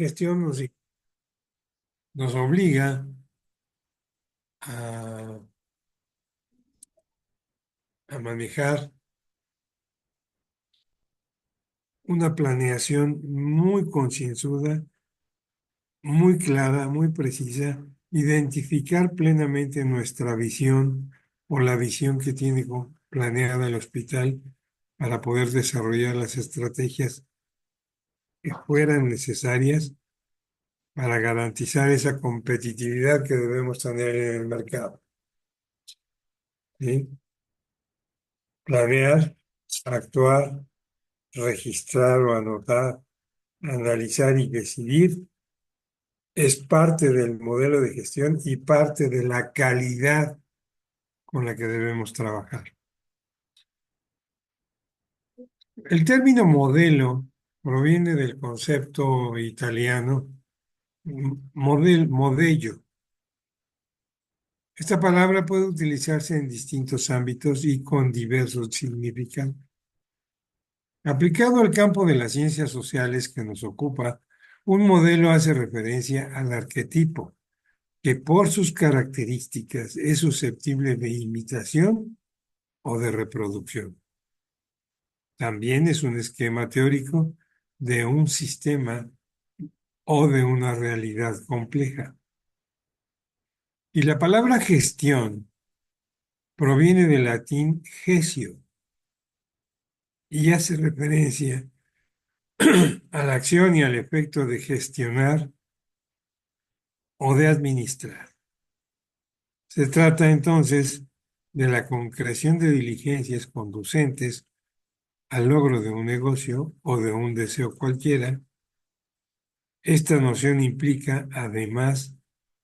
gestión nos obliga a, a manejar una planeación muy concienzuda, muy clara, muy precisa, identificar plenamente nuestra visión o la visión que tiene planeada el hospital para poder desarrollar las estrategias que fueran necesarias para garantizar esa competitividad que debemos tener en el mercado. ¿Sí? Planear, actuar, registrar o anotar, analizar y decidir es parte del modelo de gestión y parte de la calidad con la que debemos trabajar. El término modelo proviene del concepto italiano modello. Esta palabra puede utilizarse en distintos ámbitos y con diversos significados. Aplicado al campo de las ciencias sociales que nos ocupa, un modelo hace referencia al arquetipo, que por sus características es susceptible de imitación o de reproducción. También es un esquema teórico de un sistema o de una realidad compleja. Y la palabra gestión proviene del latín gesio y hace referencia a la acción y al efecto de gestionar o de administrar. Se trata entonces de la concreción de diligencias conducentes al logro de un negocio o de un deseo cualquiera. Esta noción implica, además,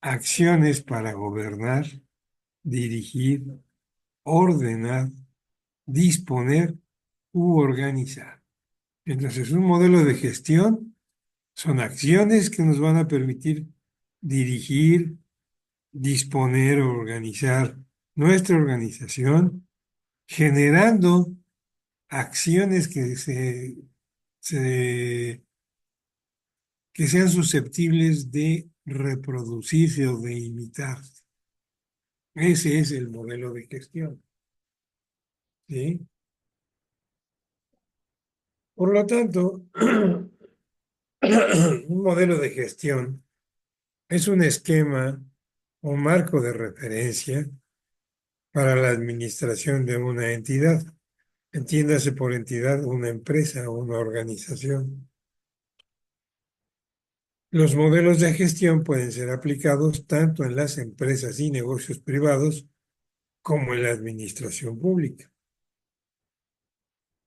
acciones para gobernar, dirigir, ordenar, disponer u organizar. Entonces, un modelo de gestión son acciones que nos van a permitir dirigir, disponer o organizar nuestra organización, generando acciones se- que sean susceptibles de reproducirse o de imitarse. Ese es el modelo de gestión, ¿sí? Por lo tanto, un modelo de gestión es un esquema o marco de referencia para la administración de una entidad. Entiéndase por entidad una empresa o una organización. Los modelos de gestión pueden ser aplicados tanto en las empresas y negocios privados como en la administración pública.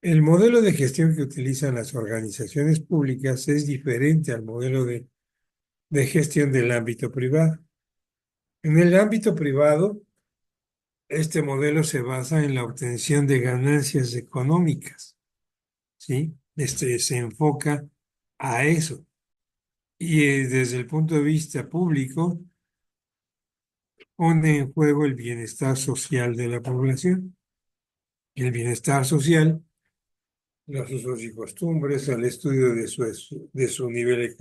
El modelo de gestión que utilizan las organizaciones públicas es diferente al modelo de gestión del ámbito privado. En el ámbito privado, este modelo se basa en la obtención de ganancias económicas, ¿sí? Se enfoca a eso. Y desde el punto de vista público, pone en juego el bienestar social de la población. Y el bienestar social, los usos y costumbres, el estudio de su nivel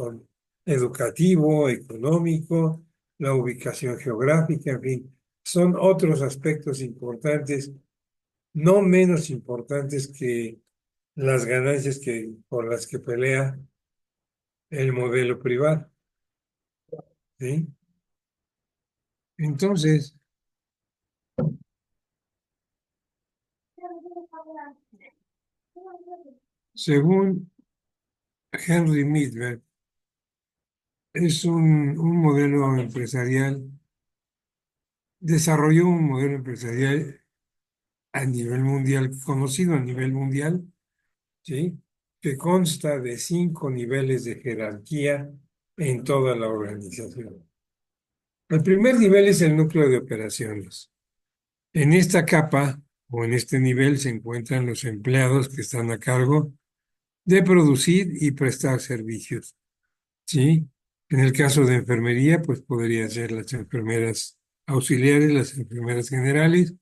educativo, económico, la ubicación geográfica, en fin, son otros aspectos importantes, no menos importantes que las ganancias por las que pelea el modelo privado, ¿sí? Entonces, según Henry Midler, es un modelo empresarial, desarrolló un modelo empresarial a nivel mundial, conocido a nivel mundial, ¿sí? Que consta de 5 niveles de jerarquía en toda la organización. El primer nivel es el núcleo de operaciones. En esta capa o en este nivel se encuentran los empleados que están a cargo de producir y prestar servicios, ¿sí? En el caso de enfermería, pues podrían ser las enfermeras auxiliares, las enfermeras generales,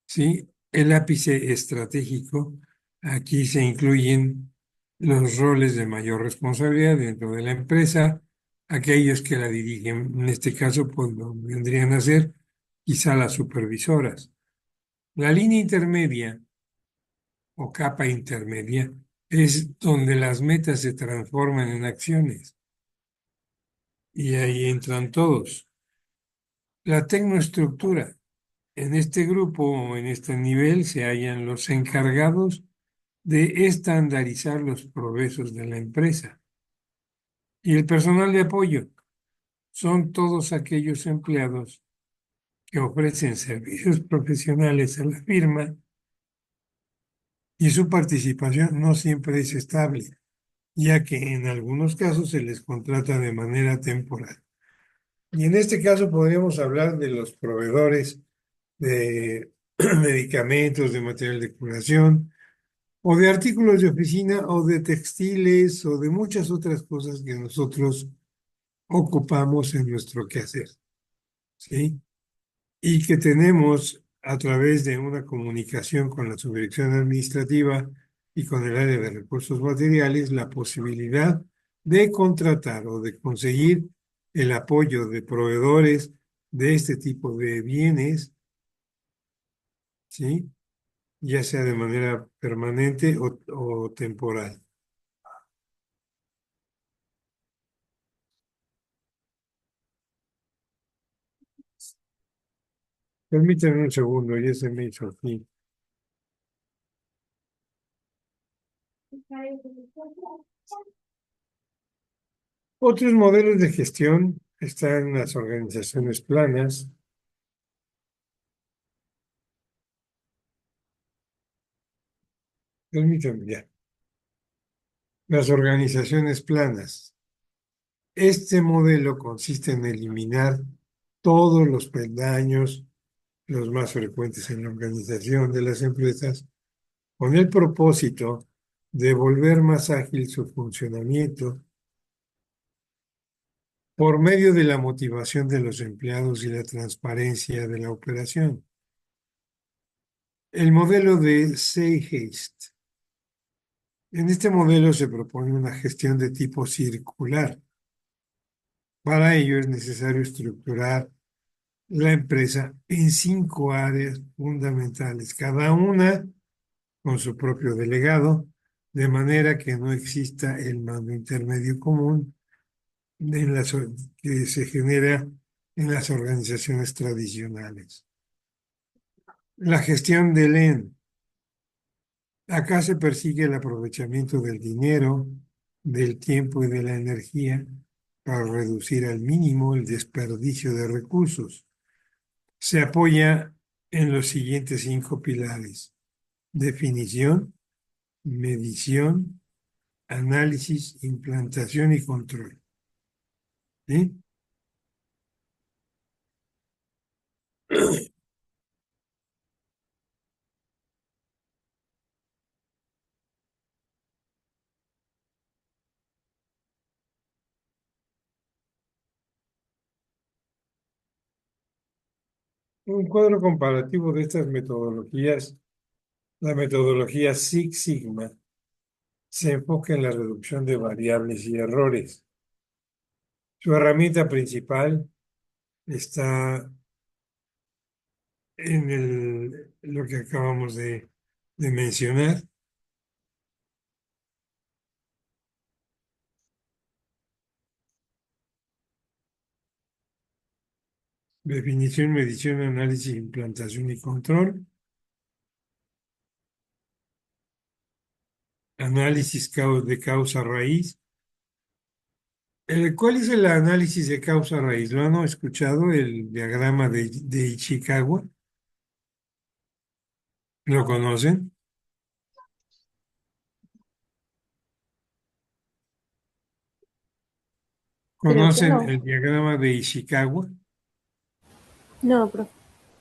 ¿sí? El ápice estratégico, aquí se incluyen los roles de mayor responsabilidad dentro de la empresa, aquellos que la dirigen, en este caso, pues vendrían a ser quizá las supervisoras. La línea intermedia o capa intermedia es donde las metas se transforman en acciones y ahí entran todos. La tecnoestructura. En este grupo o en este nivel se hallan los encargados de estandarizar los progresos de la empresa. Y el personal de apoyo son todos aquellos empleados que ofrecen servicios profesionales a la firma y su participación no siempre es estable, ya que en algunos casos se les contrata de manera temporal. Y en este caso podríamos hablar de los proveedores de medicamentos, de material de curación, o de artículos de oficina, o de textiles, o de muchas otras cosas que nosotros ocupamos en nuestro quehacer, ¿sí? Y que tenemos a través de una comunicación con la subdirección administrativa y con el área de recursos materiales la posibilidad de contratar o de conseguir el apoyo de proveedores de este tipo de bienes, ¿sí? Ya sea de manera permanente o temporal. Permítanme un segundo, ya se me hizo aquí. Otros modelos de gestión están las organizaciones planas. Permítanme ya. Las organizaciones planas. Este modelo consiste en eliminar todos los peldaños, los más frecuentes en la organización de las empresas, con el propósito de volver más ágil su funcionamiento por medio de la motivación de los empleados y la transparencia de la operación. El modelo de Seigeist. En este modelo se propone una gestión de tipo circular. Para ello es necesario estructurar la empresa en 5 áreas fundamentales, cada una con su propio delegado, de manera que no exista el mando intermedio común en que se genera en las organizaciones tradicionales. La gestión del EN. Acá se persigue el aprovechamiento del dinero, del tiempo y de la energía para reducir al mínimo el desperdicio de recursos. Se apoya en los siguientes 5 pilares: definición, medición, análisis, implantación y control. ¿Sí? Un cuadro comparativo de estas metodologías, la metodología Six Sigma, se enfoca en la reducción de variables y errores. Su herramienta principal está en lo que acabamos de mencionar. Definición, medición, análisis, implantación y control. Análisis de causa raíz. ¿Cuál es el análisis de causa raíz? ¿Lo han escuchado? El diagrama de Ishikawa. ¿Lo conocen? Creo que ¿Conocen no. el diagrama de Ishikawa? No, profe.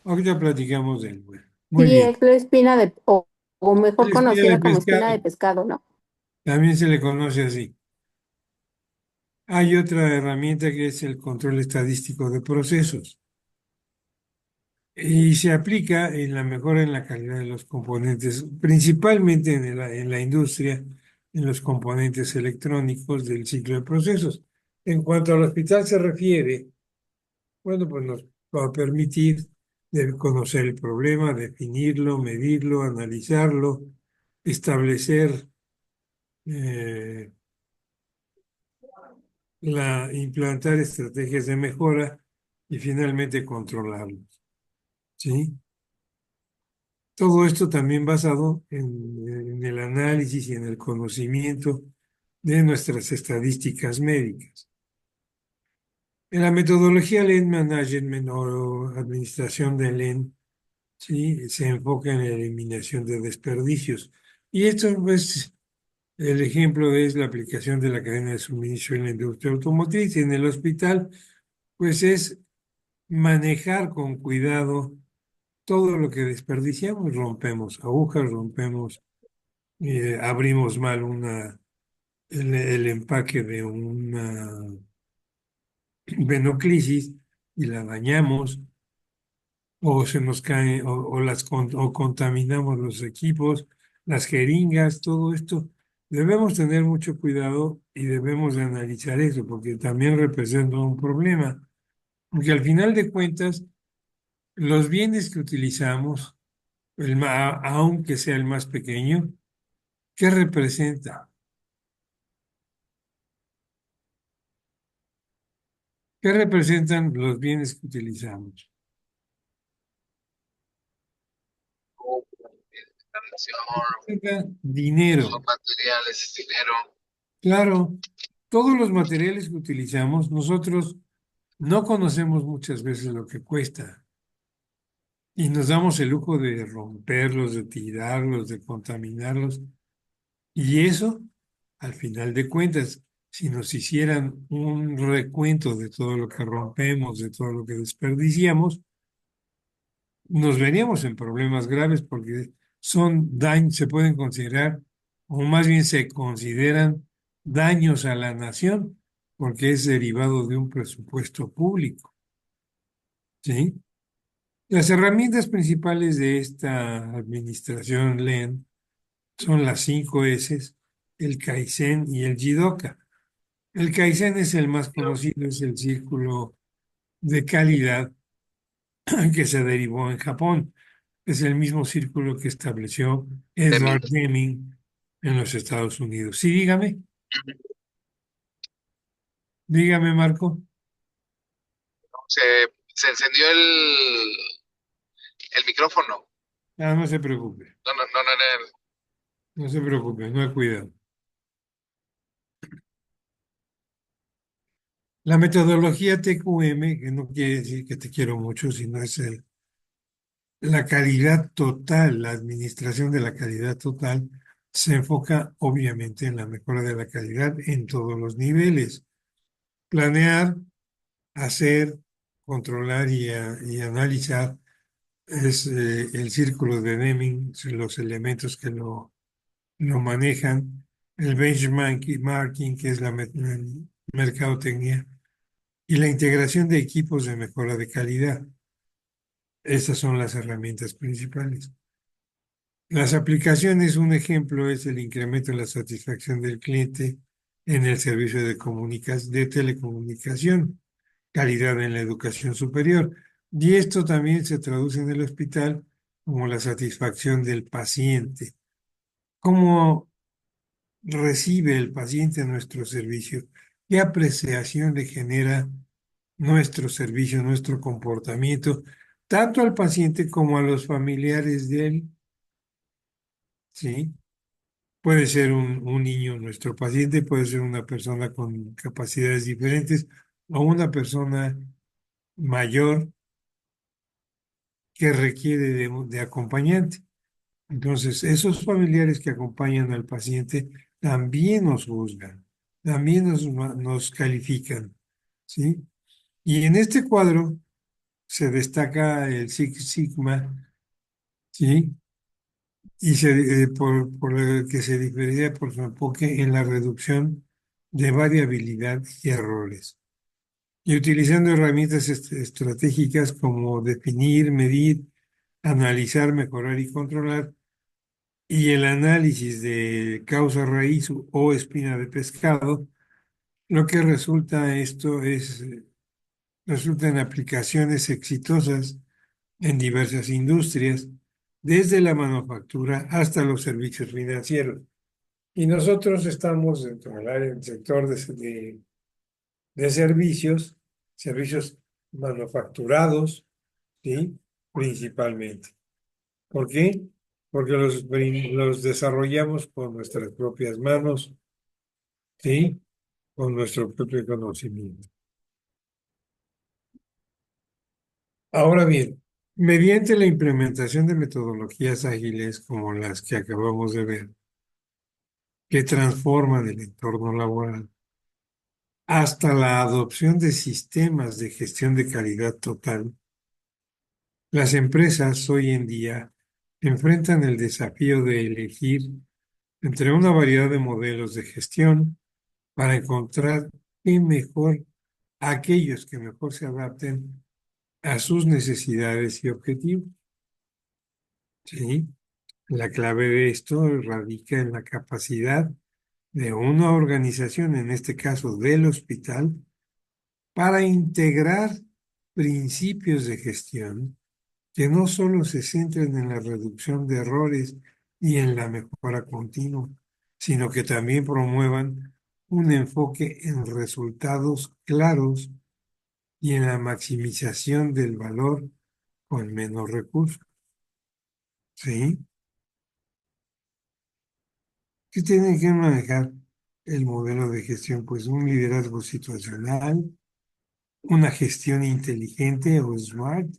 Ahorita platicamos de él. Bueno, muy Sí, bien. es la espina o mejor La espina de conocida como espina de pescado. pescado, ¿no? También se le conoce así. Hay otra herramienta que es el control estadístico de procesos y se aplica en la mejora en la calidad de los componentes, principalmente en la industria, en los componentes electrónicos del ciclo de procesos. En cuanto al hospital se refiere, bueno, pues nos va a permitir conocer el problema, definirlo, medirlo, analizarlo, establecer eh, implantar estrategias de mejora y finalmente controlarlos, ¿sí? Todo esto también basado en el análisis y en el conocimiento de nuestras estadísticas médicas. En la metodología Lean Management o administración de Lean, ¿sí? Se enfoca en la eliminación de desperdicios. Y esto, pues, el ejemplo es la aplicación de la cadena de suministro en la industria automotriz. En el hospital, pues es manejar con cuidado todo lo que desperdiciamos. Rompemos agujas, rompemos, abrimos mal el empaque de una venoclisis y la dañamos, o se nos cae, o contaminamos los equipos, las jeringas, todo esto. Debemos tener mucho cuidado y debemos de analizar eso, porque también representa un problema. Porque al final de cuentas, los bienes que utilizamos, aunque sea el más pequeño, ¿qué representa? ¿Qué representan los bienes que utilizamos? Representan dinero. Los materiales, dinero. Claro, todos los materiales que utilizamos, nosotros no conocemos muchas veces lo que cuesta y nos damos el lujo de romperlos, de tirarlos, de contaminarlos. Y eso, al final de cuentas, si nos hicieran un recuento de todo lo que rompemos, de todo lo que desperdiciamos, nos veríamos en problemas graves porque son daños, se pueden considerar, o más bien se consideran daños a la nación, porque es derivado de un presupuesto público, ¿sí? Las herramientas principales de esta administración LEN son las 5 S, el Kaizen y el Jidoka. El Kaizen es el más conocido, es el círculo de calidad que se derivó en Japón. Es el mismo círculo que estableció Deming. Edward Deming en los Estados Unidos. Sí, dígame, dígame, Marco. Se, se encendió el micrófono. Ah, no se preocupe, No, no, no, no, no. no se preocupe, no hay cuidado. La metodología TQM, que no quiere decir que te quiero mucho, sino es la calidad total, la administración de la calidad total, se enfoca obviamente en la mejora de la calidad en todos los niveles. Planear, hacer, controlar y analizar es el círculo de Deming, los elementos que lo manejan, el benchmarking, que es la mercadotecnia, y la integración de equipos de mejora de calidad. Estas son las herramientas principales. Las aplicaciones, un ejemplo es el incremento en la satisfacción del cliente en el servicio de telecomunicación, calidad en la educación superior. Y esto también se traduce en el hospital como la satisfacción del paciente. ¿Cómo recibe el paciente nuestro servicio? ¿Qué apreciación le genera nuestro servicio, nuestro comportamiento, tanto al paciente como a los familiares de él? ¿Sí? Puede ser un niño nuestro paciente, puede ser una persona con capacidades diferentes o una persona mayor que requiere de acompañante. Entonces, esos familiares que acompañan al paciente también nos juzgan, también nos califican, ¿sí? Y en este cuadro se destaca el Six Sigma, ¿sí? Y por el que se diferencia por su enfoque en la reducción de variabilidad y errores. Y utilizando herramientas estratégicas como definir, medir, analizar, mejorar y controlar, y el análisis de causa raíz o espina de pescado, lo que resulta en aplicaciones exitosas en diversas industrias, desde la manufactura hasta los servicios financieros. Y nosotros estamos dentro del área del sector de servicios manufacturados, ¿sí? Principalmente. ¿Por qué? Porque los desarrollamos con nuestras propias manos, ¿sí? Con nuestro propio conocimiento. Ahora bien, mediante la implementación de metodologías ágiles como las que acabamos de ver, que transforman el entorno laboral, hasta la adopción de sistemas de gestión de calidad total, las empresas hoy en día enfrentan el desafío de elegir entre una variedad de modelos de gestión para encontrar aquellos que mejor se adapten a sus necesidades y objetivos. ¿Sí? La clave de esto radica en la capacidad de una organización, en este caso del hospital, para integrar principios de gestión que no solo se centren en la reducción de errores y en la mejora continua, sino que también promuevan un enfoque en resultados claros y en la maximización del valor con menos recursos. ¿Sí? ¿Qué tiene que manejar el modelo de gestión? Pues un liderazgo situacional, una gestión inteligente o SMART,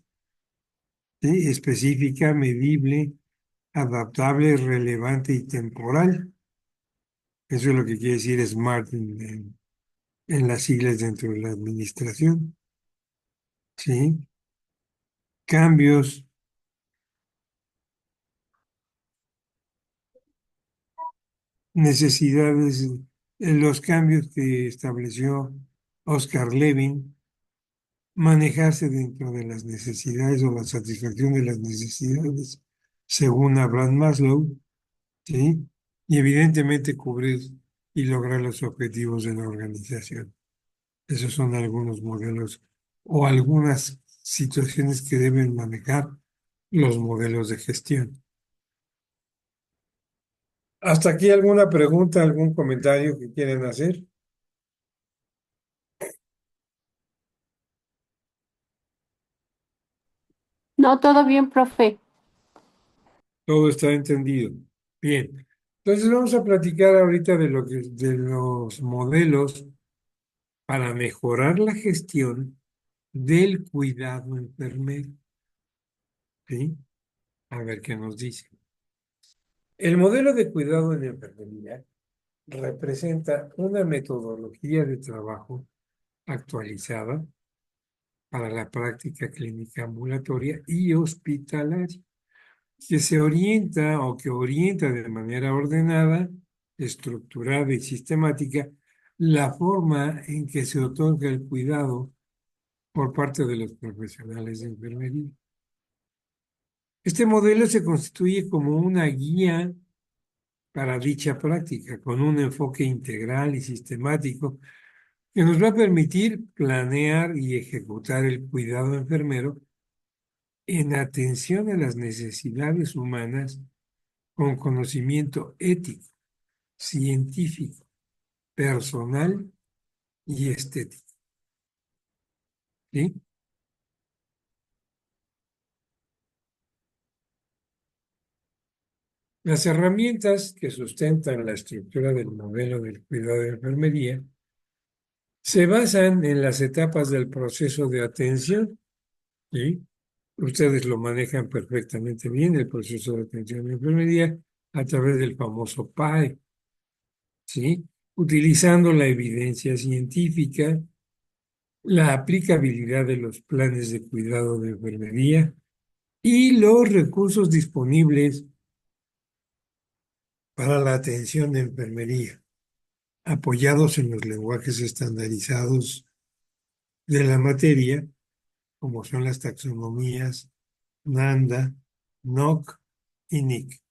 ¿sí? Específica, medible, adaptable, relevante y temporal. Eso es lo que quiere decir SMART en las siglas dentro de la administración. ¿Sí? Cambios, necesidades, los cambios que estableció Oscar Levin, manejarse dentro de las necesidades o la satisfacción de las necesidades, según Abraham Maslow, ¿sí? Y evidentemente cubrir y lograr los objetivos de la organización. Esos son algunos modelos o algunas situaciones que deben manejar los modelos de gestión. ¿Hasta aquí alguna pregunta, algún comentario que quieren hacer? No, todo bien, profe. Todo está entendido. Bien. Entonces vamos a platicar ahorita de los modelos para mejorar la gestión del cuidado enfermero. ¿Sí? A ver qué nos dice. El modelo de cuidado en enfermería representa una metodología de trabajo actualizada para la práctica clínica ambulatoria y hospitalaria, que se orienta o que orienta de manera ordenada, estructurada y sistemática la forma en que se otorga el cuidado por parte de los profesionales de enfermería. Este modelo se constituye como una guía para dicha práctica, con un enfoque integral y sistemático que nos va a permitir planear y ejecutar el cuidado enfermero en atención a las necesidades humanas con conocimiento ético, científico, personal y estético. ¿Sí? Las herramientas que sustentan la estructura del modelo del cuidado de enfermería se basan en las etapas del proceso de atención. ¿Sí? Ustedes lo manejan perfectamente bien, el proceso de atención de enfermería, a través del famoso PAE, ¿sí? Utilizando la evidencia científica, la aplicabilidad de los planes de cuidado de enfermería y los recursos disponibles para la atención de enfermería, apoyados en los lenguajes estandarizados de la materia, como son las taxonomías NANDA, NOC y NIC.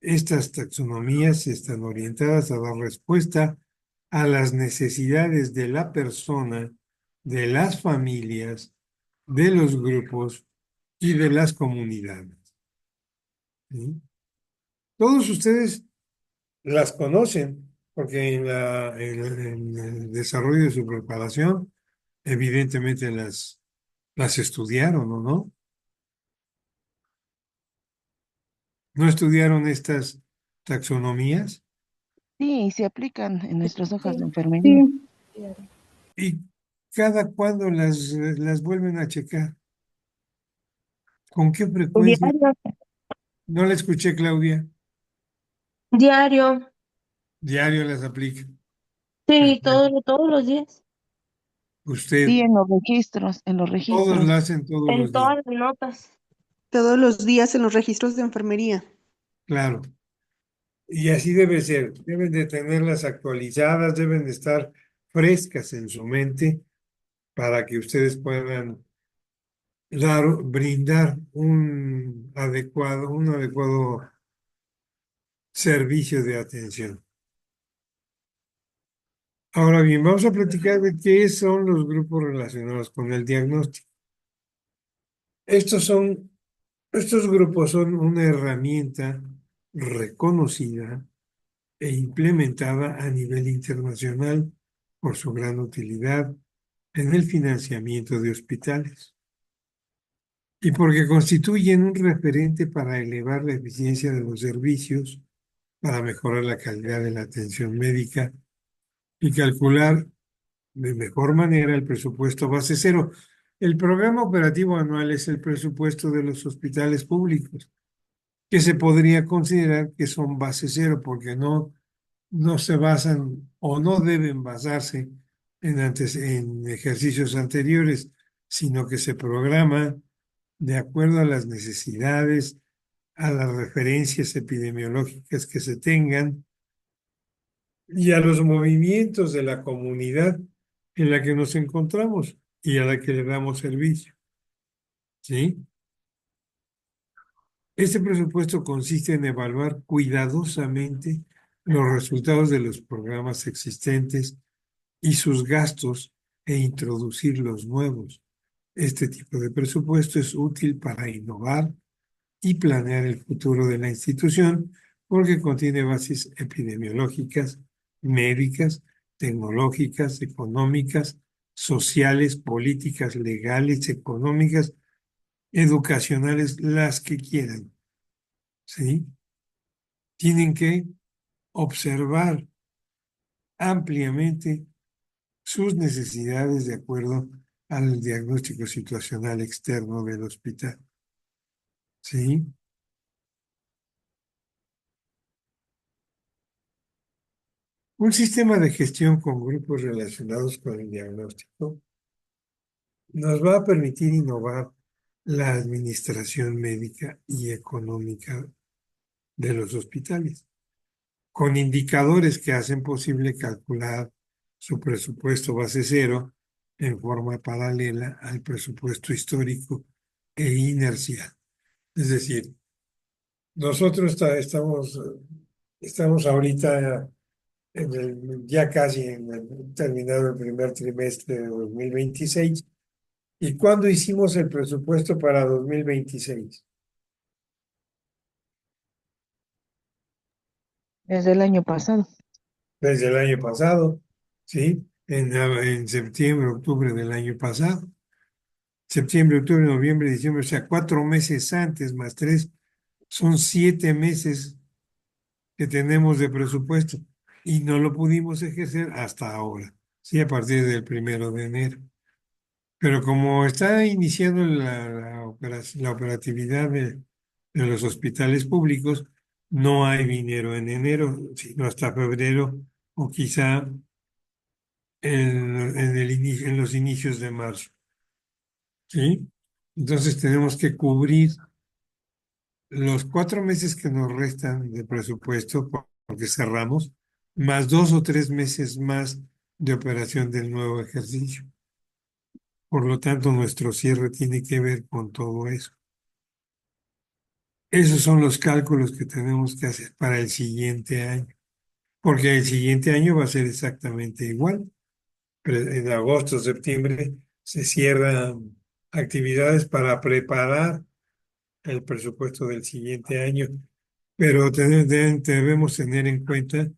Estas taxonomías están orientadas a dar respuesta a las necesidades de la persona, de las familias, de los grupos y de las comunidades. ¿Sí? Todos ustedes las conocen, porque en el desarrollo de su preparación, evidentemente las estudiaron, ¿o no? ¿No estudiaron estas taxonomías? Sí, y se aplican en nuestras hojas de enfermería. Sí, ¿Y cada cuándo las vuelven a checar? ¿Con qué frecuencia? Diario, No la escuché, Claudia. diario, Diario las aplica. sí, Perfecto. todos los días, Usted, Sí, en los registros, todos lo registros. hacen todos en los días. todas las notas. Todos los días en los registros de enfermería. Claro. Y así debe ser. Deben de tenerlas actualizadas, deben de estar frescas en su mente para que ustedes puedan brindar un adecuado servicio de atención. Ahora bien, vamos a platicar de qué son los grupos relacionados con el diagnóstico. Estos son, estos grupos son una herramienta reconocida e implementada a nivel internacional por su gran utilidad en el financiamiento de hospitales y porque constituyen un referente para elevar la eficiencia de los servicios, para mejorar la calidad de la atención médica y calcular de mejor manera el presupuesto base cero. El programa operativo anual es el presupuesto de los hospitales públicos, que se podría considerar que son base cero porque no se basan o no deben basarse en ejercicios anteriores, sino que se programa de acuerdo a las necesidades, a las referencias epidemiológicas que se tengan y a los movimientos de la comunidad en la que nos encontramos y a la que le damos servicio. ¿Sí? Este presupuesto consiste en evaluar cuidadosamente los resultados de los programas existentes y sus gastos e introducir los nuevos. Este tipo de presupuesto es útil para innovar y planear el futuro de la institución porque contiene bases epidemiológicas, médicas, tecnológicas, económicas, sociales, políticas, legales, económicas, educacionales, las que quieran. ¿Sí? Tienen que observar ampliamente sus necesidades de acuerdo al diagnóstico situacional externo del hospital. ¿Sí? Un sistema de gestión con grupos relacionados con el diagnóstico nos va a permitir innovar la administración médica y económica de los hospitales, con indicadores que hacen posible calcular su presupuesto base cero en forma paralela al presupuesto histórico e inercial. Es decir, nosotros estamos ahorita ya casi terminado el primer trimestre de 2026. ¿Y cuándo hicimos el presupuesto para 2026? Desde el año pasado. Desde el año pasado, ¿sí? En septiembre, octubre del año pasado. Septiembre, octubre, noviembre, diciembre, o sea, 4 meses antes más 3, son 7 meses que tenemos de presupuesto y no lo pudimos ejercer hasta ahora, sí, a partir del 1 de enero. Pero como está iniciando la operatividad de los hospitales públicos, no hay dinero en enero, sino hasta febrero o quizá en los inicios de marzo, ¿sí? Entonces tenemos que cubrir los 4 meses que nos restan de presupuesto porque cerramos, más 2 o 3 meses más de operación del nuevo ejercicio. Por lo tanto, nuestro cierre tiene que ver con todo eso. Esos son los cálculos que tenemos que hacer para el siguiente año, porque el siguiente año va a ser exactamente igual. En agosto, septiembre se cierran actividades para preparar el presupuesto del siguiente año, pero debemos tener en cuenta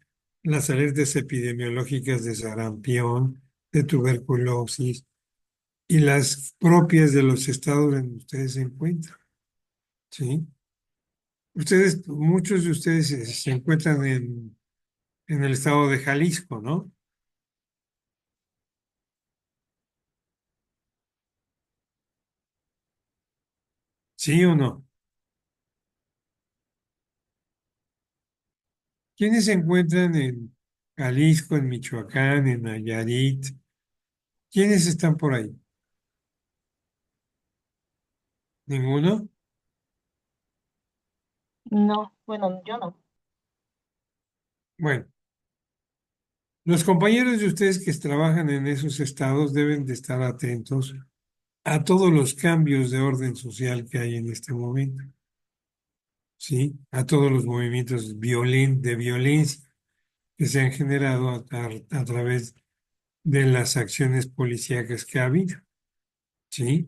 las alertas epidemiológicas de sarampión, de tuberculosis y las propias de los estados en donde ustedes se encuentran, ¿sí? Muchos de ustedes se encuentran en el estado de Jalisco, ¿no? ¿Sí o no? ¿Quiénes se encuentran en Jalisco, en Michoacán, en Nayarit? ¿Quiénes están por ahí? ¿Ninguno? No, bueno, yo no. Bueno, los compañeros de ustedes que trabajan en esos estados deben de estar atentos a todos los cambios de orden social que hay en este momento, ¿sí? A todos los movimientos de violencia que se han generado a través de las acciones policíacas que ha habido, ¿sí?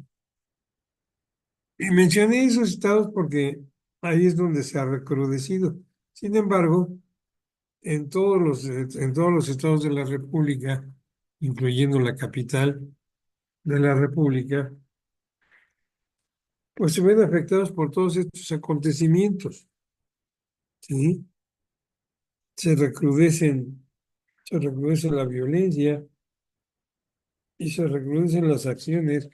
Y mencioné esos estados porque ahí es donde se ha recrudecido. Sin embargo, en todos los estados de la República, incluyendo la capital de la República, pues se ven afectados por todos estos acontecimientos, ¿sí? Se recrudecen, se recrudece la violencia y se recrudecen las acciones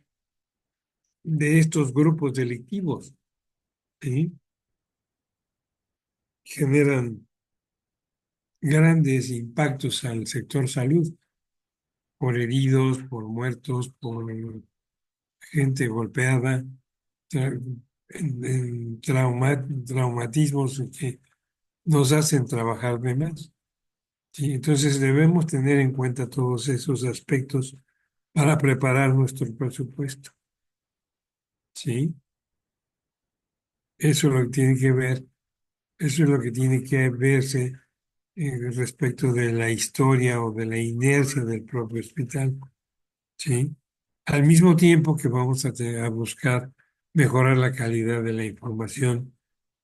de estos grupos delictivos, ¿sí? Generan grandes impactos al sector salud, por heridos, por muertos, por gente golpeada, tra- traumatismos que nos hacen trabajar de más. ¿Sí? Entonces debemos tener en cuenta todos esos aspectos para preparar nuestro presupuesto. ¿Sí? Eso es lo que tiene que ver, eso es lo que tiene que verse respecto de la historia o de la inercia del propio hospital. ¿Sí? Al mismo tiempo que vamos a buscar mejorar la calidad de la información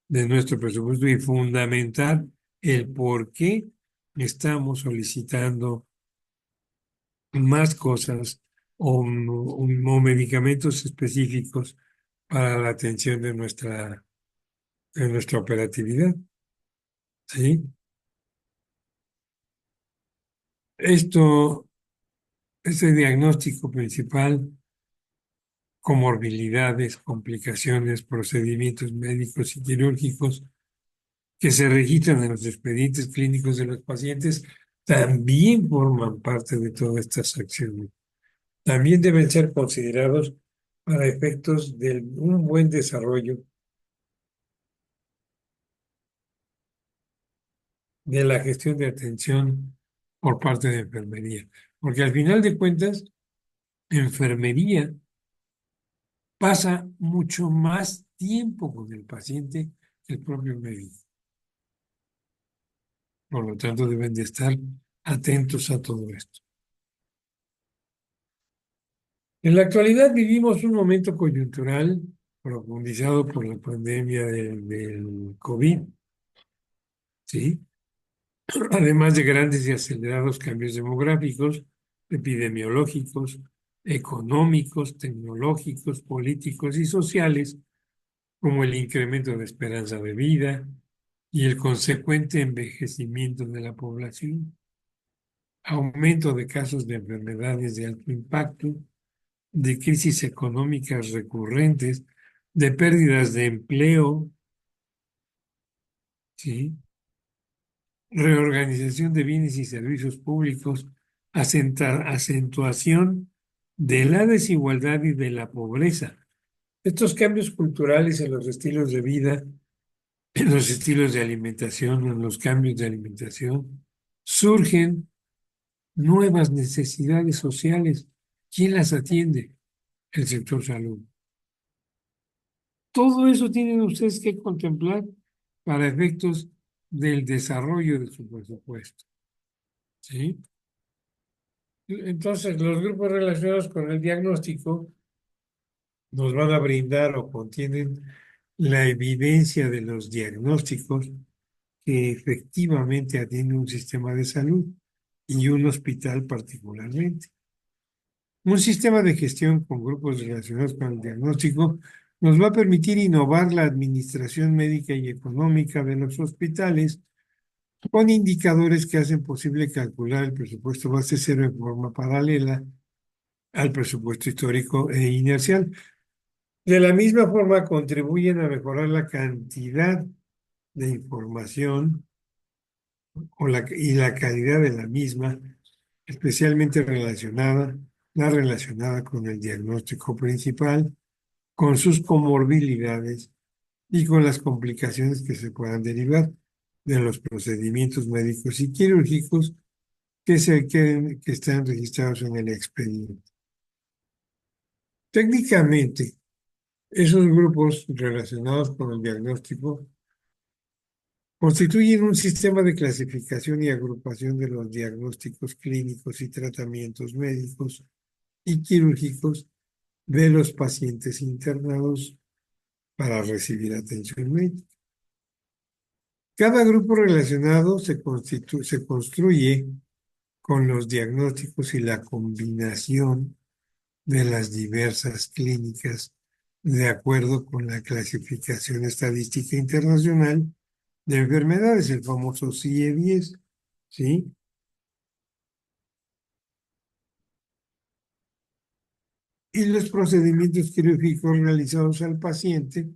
de nuestro presupuesto y fundamentar el por qué estamos solicitando más cosas o medicamentos específicos para la atención de nuestra operatividad. ¿Sí? Esto, este diagnóstico principal, comorbilidades, complicaciones, procedimientos médicos y quirúrgicos que se registran en los expedientes clínicos de los pacientes, también forman parte de todas estas acciones. También deben ser considerados para efectos de un buen desarrollo de la gestión de atención por parte de enfermería. Porque al final de cuentas, enfermería pasa mucho más tiempo con el paciente que el propio médico. Por lo tanto, deben de estar atentos a todo esto. En la actualidad vivimos un momento coyuntural profundizado por la pandemia del COVID, ¿sí? Además de grandes y acelerados cambios demográficos, epidemiológicos, económicos, tecnológicos, políticos y sociales, como el incremento de esperanza de vida y el consecuente envejecimiento de la población, aumento de casos de enfermedades de alto impacto, de crisis económicas recurrentes, de pérdidas de empleo, ¿sí? Reorganización de bienes y servicios públicos, acentuación de la desigualdad y de la pobreza. Estos cambios culturales en los estilos de vida, en los estilos de alimentación, en los cambios de alimentación, surgen nuevas necesidades sociales. ¿Quién las atiende? El sector salud. Todo eso tienen ustedes que contemplar para efectos del desarrollo de su presupuesto. ¿Sí? Entonces, los grupos relacionados con el diagnóstico nos van a brindar o contienen la evidencia de los diagnósticos que efectivamente atiende un sistema de salud y un hospital particularmente. Un sistema de gestión con grupos relacionados con el diagnóstico nos va a permitir innovar la administración médica y económica de los hospitales con indicadores que hacen posible calcular el presupuesto base cero en forma paralela al presupuesto histórico e inercial. De la misma forma, contribuyen a mejorar la cantidad de información y la calidad de la misma, especialmente la relacionada con el diagnóstico principal, con sus comorbilidades y con las complicaciones que se puedan derivar de los procedimientos médicos y quirúrgicos que están registrados en el expediente. Técnicamente, esos grupos relacionados con el diagnóstico constituyen un sistema de clasificación y agrupación de los diagnósticos clínicos y tratamientos médicos y quirúrgicos de los pacientes internados para recibir atención médica. Cada grupo relacionado se construye con los diagnósticos y la combinación de las diversas clínicas de acuerdo con la clasificación estadística internacional de enfermedades, el famoso CIE-10, ¿sí? Y los procedimientos quirúrgicos realizados al paciente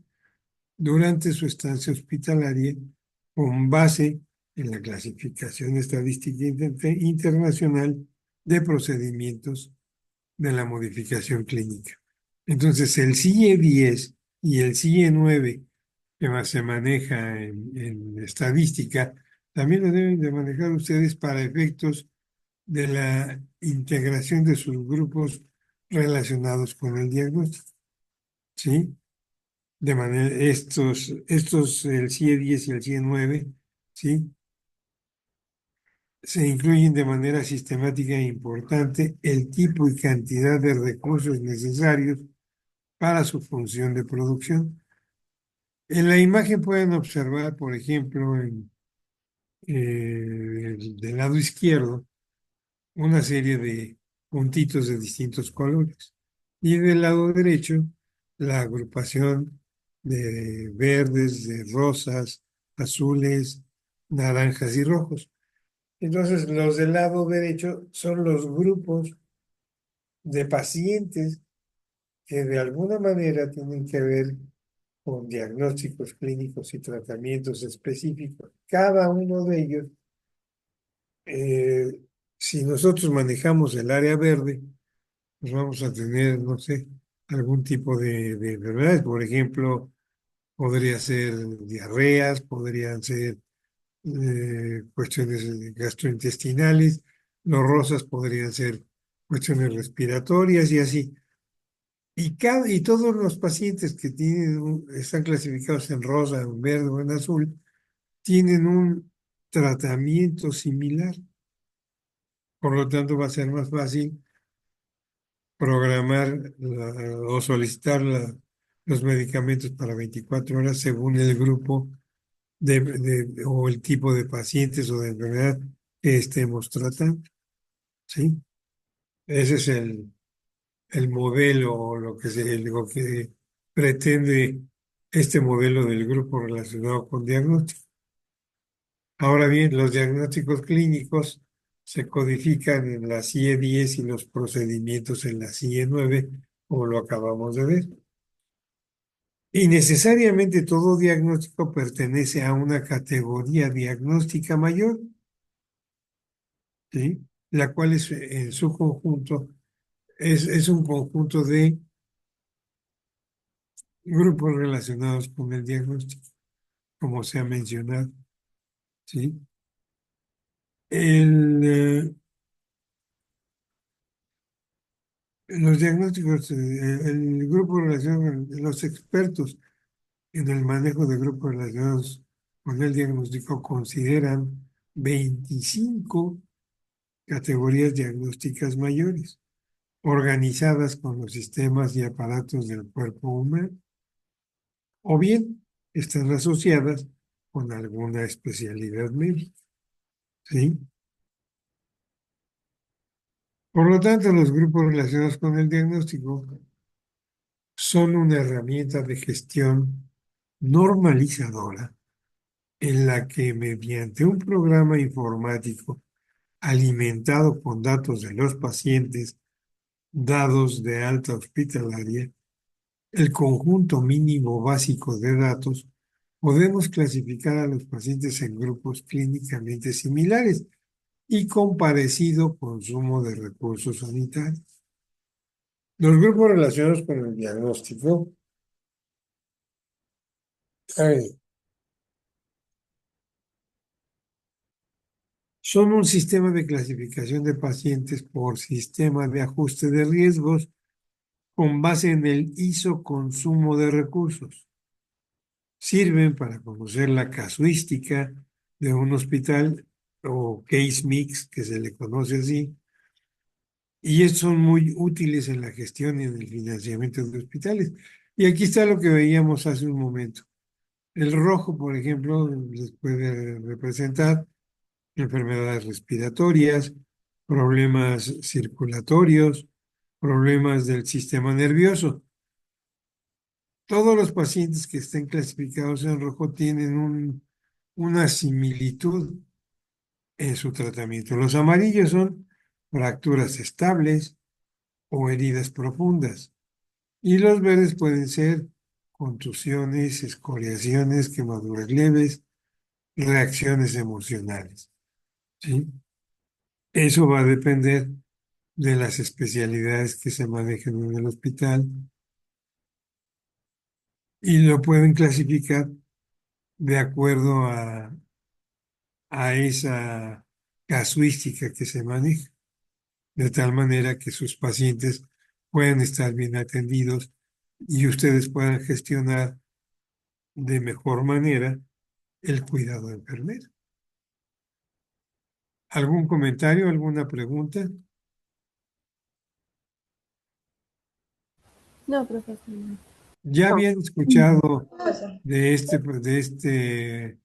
durante su estancia hospitalaria con base en la clasificación estadística internacional de procedimientos de la modificación clínica. Entonces, el CIE-10 y el CIE-9 que se maneja en estadística, también lo deben de manejar ustedes para efectos de la integración de sus grupos relacionados con el diagnóstico, ¿sí? De manera, el CIE-10 y el CIE-9, ¿sí? Se incluyen de manera sistemática e importante el tipo y cantidad de recursos necesarios para su función de producción. En la imagen pueden observar, por ejemplo, del lado izquierdo, una serie de puntitos de distintos colores. Y del lado derecho, la agrupación de verdes, de rosas, azules, naranjas y rojos. Entonces, los del lado derecho son los grupos de pacientes que de alguna manera tienen que ver con diagnósticos clínicos y tratamientos específicos. Cada uno de ellos, eh, si nosotros manejamos el área verde, pues vamos a tener, no sé, algún tipo de enfermedades. Por ejemplo, podría ser diarreas, podrían ser cuestiones gastrointestinales, los rosas podrían ser cuestiones respiratorias y así. Y todos los pacientes que están clasificados en rosa, en verde o en azul, tienen un tratamiento similar. Por lo tanto, va a ser más fácil programar o solicitar los medicamentos para 24 horas según el grupo o el tipo de pacientes o de enfermedad que estemos tratando. ¿Sí? Ese es el modelo o lo que pretende este modelo del grupo relacionado con diagnóstico. Ahora bien, los diagnósticos clínicos se codifican en la CIE-10 y los procedimientos en la CIE-9, como lo acabamos de ver. Y necesariamente todo diagnóstico pertenece a una categoría diagnóstica mayor, ¿sí? La cual en su conjunto es un conjunto de grupos relacionados con el diagnóstico, como se ha mencionado, ¿sí? Los diagnósticos, el grupo relacionado con los expertos en el manejo de grupos relacionados con el diagnóstico consideran 25 categorías diagnósticas mayores, organizadas con los sistemas y aparatos del cuerpo humano, o bien están asociadas con alguna especialidad médica. ¿Sí? Por lo tanto, los grupos relacionados con el diagnóstico son una herramienta de gestión normalizadora en la que mediante un programa informático alimentado con datos de los pacientes dados de alta hospitalaria, el conjunto mínimo básico de datos, podemos clasificar a los pacientes en grupos clínicamente similares y con parecido consumo de recursos sanitarios. Los grupos relacionados con el diagnóstico eh, son un sistema de clasificación de pacientes por sistema de ajuste de riesgos con base en el ISO consumo de recursos. Sirven para conocer la casuística de un hospital o case mix, que se le conoce así, y son muy útiles en la gestión y en el financiamiento de hospitales. Y aquí está lo que veíamos hace un momento. El rojo, por ejemplo, les puede representar enfermedades respiratorias, problemas circulatorios, problemas del sistema nervioso. Todos los pacientes que estén clasificados en rojo tienen una similitud en su tratamiento. Los amarillos son fracturas estables o heridas profundas. Y los verdes pueden ser contusiones, escoriaciones, quemaduras leves, reacciones emocionales. ¿Sí? Eso va a depender de las especialidades que se manejan en el hospital y lo pueden clasificar de acuerdo a esa casuística que se maneja, de tal manera que sus pacientes puedan estar bien atendidos y ustedes puedan gestionar de mejor manera el cuidado enfermero. ¿Algún comentario, alguna pregunta? No, profesor. No. ¿Ya habían escuchado de este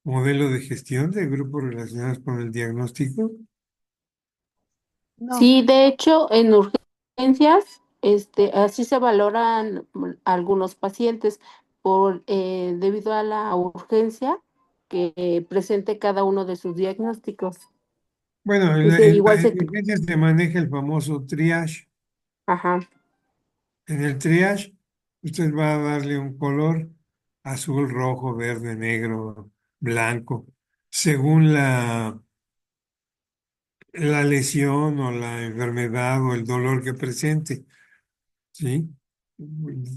modelo de gestión de grupos relacionados con el diagnóstico? No, Sí, de hecho, en urgencias, así se valoran algunos pacientes debido a la urgencia que presente cada uno de sus diagnósticos. Bueno, Igual en urgencias se maneja el famoso triage. ajá. En el triage, usted va a darle un color azul, rojo, verde, negro, blanco, según la lesión o la enfermedad o el dolor que presente, ¿sí?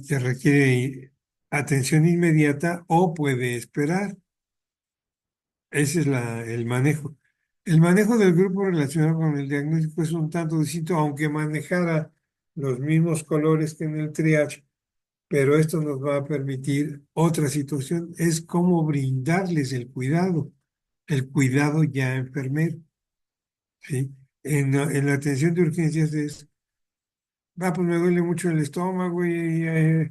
Que requiere atención inmediata o puede esperar. Ese es el manejo. El manejo del grupo relacionado con el diagnóstico es un tanto distinto, aunque manejara los mismos colores que en el triage, pero esto nos va a permitir otra situación, es cómo brindarles el cuidado ya enfermero, ¿sí? En la atención de urgencias pues me duele mucho el estómago y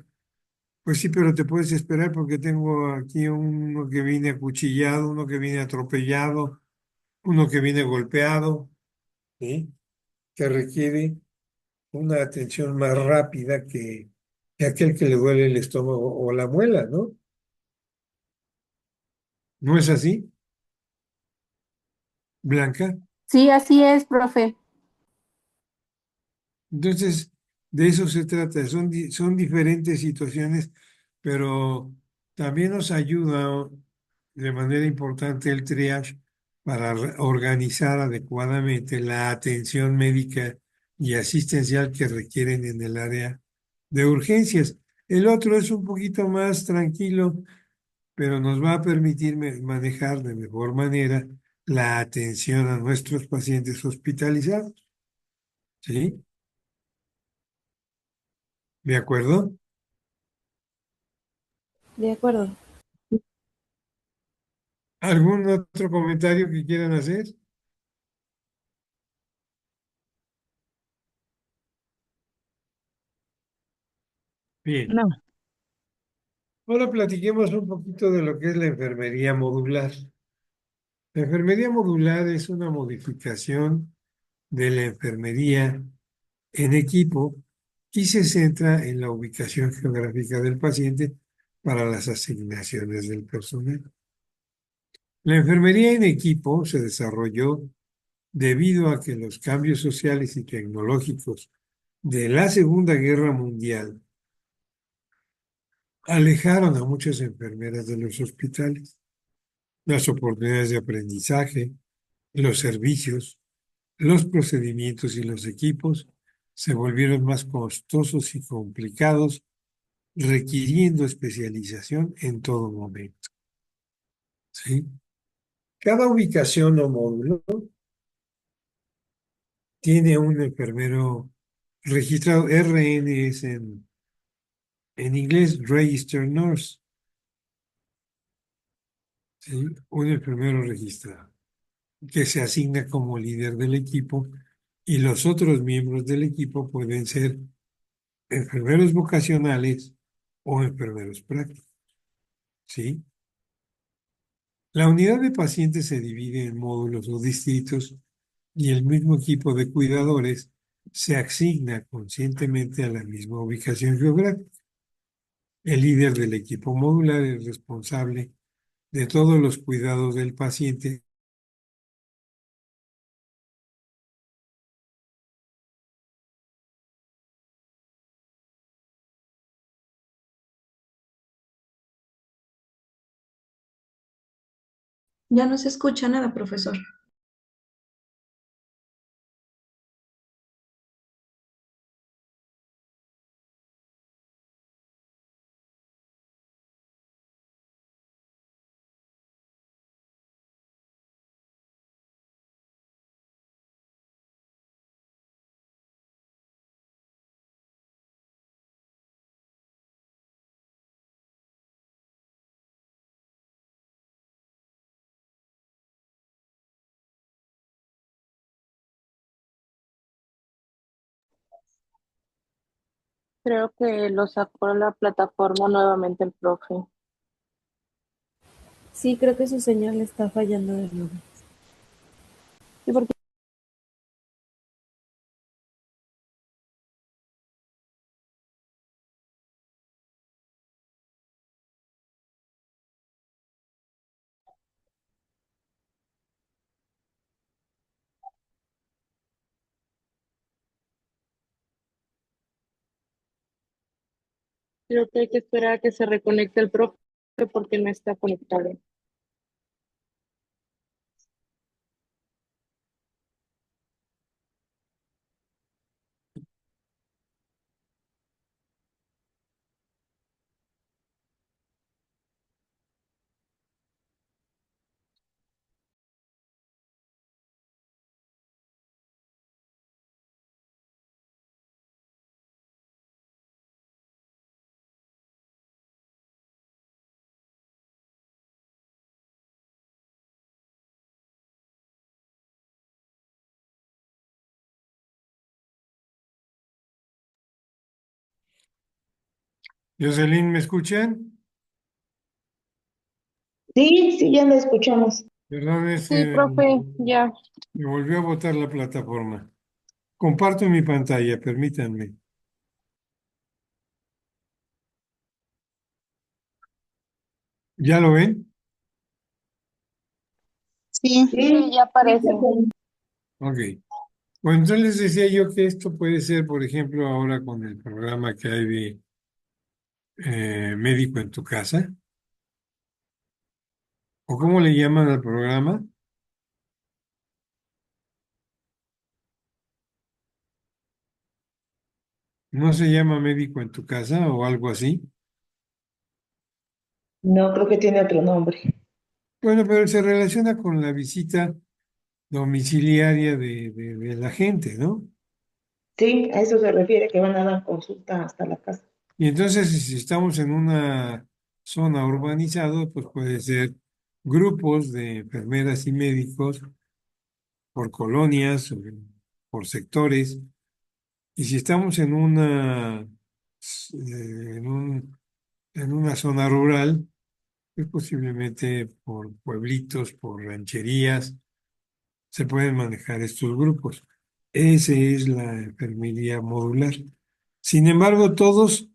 pues sí, pero te puedes esperar porque tengo aquí uno que viene acuchillado, uno que viene atropellado, uno que viene golpeado, ¿sí? Que requiere una atención más rápida que aquel que le duele el estómago o la muela, ¿no? ¿No es así, Blanca? Sí, así es, profe. Entonces, de eso se trata. Son diferentes situaciones, pero también nos ayuda de manera importante el triage para organizar adecuadamente la atención médica y asistencial que requieren en el área de urgencias. El otro es un poquito más tranquilo, pero nos va a permitir manejar de mejor manera la atención a nuestros pacientes hospitalizados. ¿Sí? ¿De acuerdo? De acuerdo. ¿Algún otro comentario que quieran hacer? Bien, No, ahora platiquemos un poquito de lo que es la enfermería modular. La enfermería modular es una modificación de la enfermería en equipo y se centra en la ubicación geográfica del paciente para las asignaciones del personal. La enfermería en equipo se desarrolló debido a que los cambios sociales y tecnológicos de la Segunda Guerra Mundial alejaron a muchas enfermeras de los hospitales. Las oportunidades de aprendizaje, los servicios, los procedimientos y los equipos se volvieron más costosos y complicados, requiriendo especialización en todo momento. ¿Sí? Cada ubicación o módulo tiene un enfermero registrado. RN es en inglés Registered Nurse, ¿sí? Un enfermero registrado que se asigna como líder del equipo y los otros miembros del equipo pueden ser enfermeros vocacionales o enfermeros prácticos, ¿sí? La unidad de pacientes se divide en módulos o distritos y el mismo equipo de cuidadores se asigna conscientemente a la misma ubicación geográfica. El líder del equipo modular es responsable de todos los cuidados del paciente. Ya no se escucha nada, profesor. Creo que lo sacó a la plataforma nuevamente el profe. Sí, creo que su señal está fallando de nuevo. Sí, porque creo que hay que esperar a que se reconecte el profe porque no está conectado. Jocelyn, ¿me escuchan? Sí, sí, ya la escuchamos. Perdón, Sí, profe, ya. me volvió a botar la plataforma. Comparto mi pantalla, permítanme. ¿Ya lo ven? Sí, Sí, ya aparece. Ok. Bueno, entonces les decía yo que esto puede ser, por ejemplo, ahora con el programa que hay de Médico en tu casa, o cómo le llaman al programa, no se llama Médico en tu casa o algo así. No, creo que tiene otro nombre. Bueno, pero se relaciona con la visita domiciliaria de la gente, ¿no? Sí, a eso se refiere, que van a dar consulta hasta la casa. Y entonces, si estamos en una zona urbanizada, pues puede ser grupos de enfermeras y médicos por colonias, o por sectores. Y si estamos en una zona rural, pues posiblemente por pueblitos, por rancherías, se pueden manejar estos grupos. Esa es la enfermería modular. Sin embargo, todos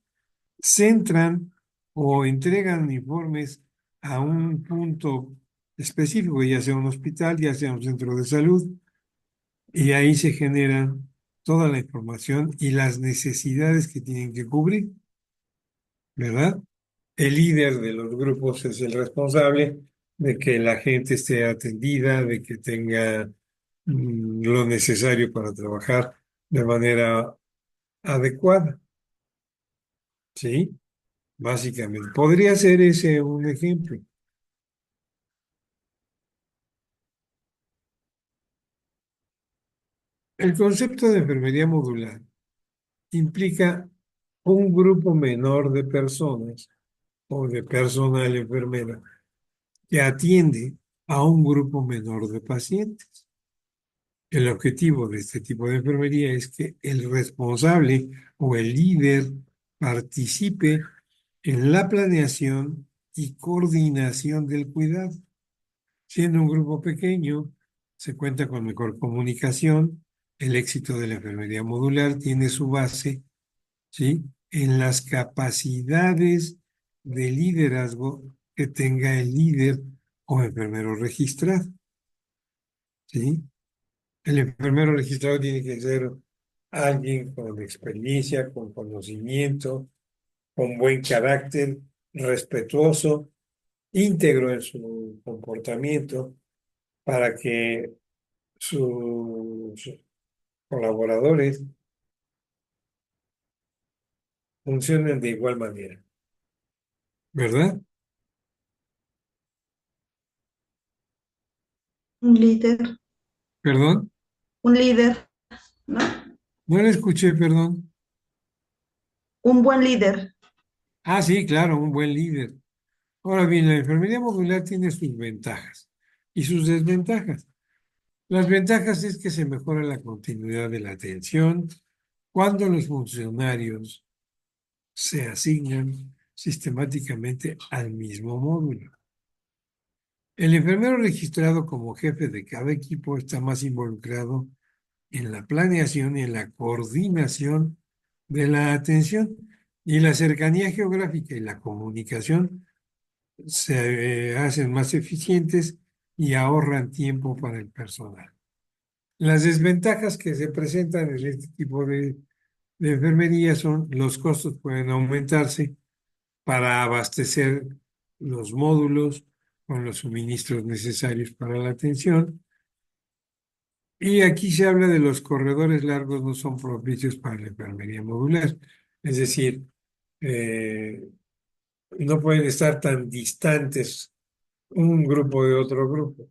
centran o entregan informes a un punto específico, ya sea un hospital, ya sea un centro de salud, y ahí se generan toda la información y las necesidades que tienen que cubrir, ¿verdad? El líder de los grupos es el responsable de que la gente esté atendida, de que tenga lo necesario para trabajar de manera adecuada, ¿sí? Básicamente. Podría ser ese un ejemplo. El concepto de enfermería modular implica un grupo menor de personas o de personal enfermera que atiende a un grupo menor de pacientes. El objetivo de este tipo de enfermería es que el responsable o el líder participe en la planeación y coordinación del cuidado. Siendo un grupo pequeño, se cuenta con mejor comunicación. El éxito de la enfermería modular tiene su base, ¿sí?, en las capacidades de liderazgo que tenga el líder o enfermero registrado, ¿sí? El enfermero registrado tiene que ser alguien con experiencia, con conocimiento, con buen carácter, respetuoso, íntegro en su comportamiento, para que sus colaboradores funcionen de igual manera, ¿verdad? Un líder, ¿Perdón? un líder, ¿no? No le escuché, perdón. Un buen líder. Ah, sí, claro, un buen líder. Ahora bien, la enfermería modular tiene sus ventajas y sus desventajas. Las ventajas es que se mejora la continuidad de la atención cuando los funcionarios se asignan sistemáticamente al mismo módulo. El enfermero registrado como jefe de cada equipo está más involucrado en la planeación y en la coordinación de la atención, y la cercanía geográfica y la comunicación se hacen más eficientes y ahorran tiempo para el personal. Las desventajas que se presentan en este tipo de enfermería son: los costos pueden aumentarse para abastecer los módulos con los suministros necesarios para la atención. Y aquí se habla de los corredores largos no son propicios para la enfermería modular. Es decir, eh, no pueden estar tan distantes un grupo de otro grupo,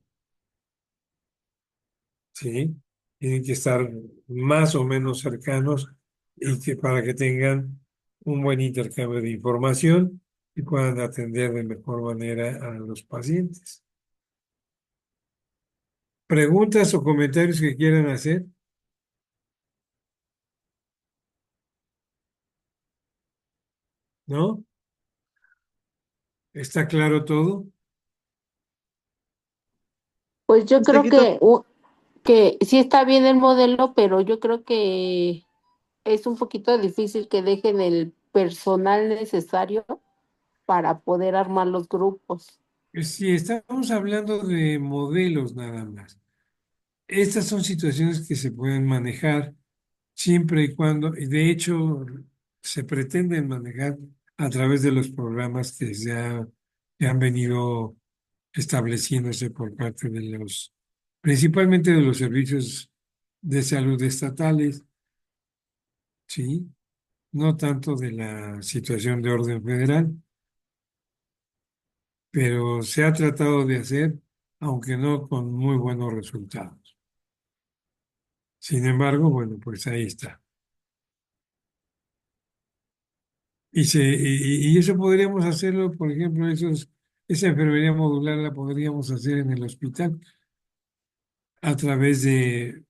¿sí? Tienen que estar más o menos cercanos y que para que tengan un buen intercambio de información y puedan atender de mejor manera a los pacientes. ¿Preguntas o comentarios que quieran hacer? ¿No? ¿Está claro todo? Pues yo Hasta creo aquí todo. que sí está bien el modelo, pero yo creo que es un poquito difícil que dejen el personal necesario para poder armar los grupos. Si estamos hablando de modelos nada más, estas son situaciones que se pueden manejar siempre y cuando, y de hecho se pretenden manejar a través de los programas que han venido estableciéndose por parte de principalmente de los servicios de salud estatales, ¿sí? No tanto de la situación de orden federal, pero se ha tratado de hacer, aunque no con muy buenos resultados. Sin embargo, bueno, pues ahí está. y eso podríamos hacerlo, por ejemplo, esa enfermería modular la podríamos hacer en el hospital a través de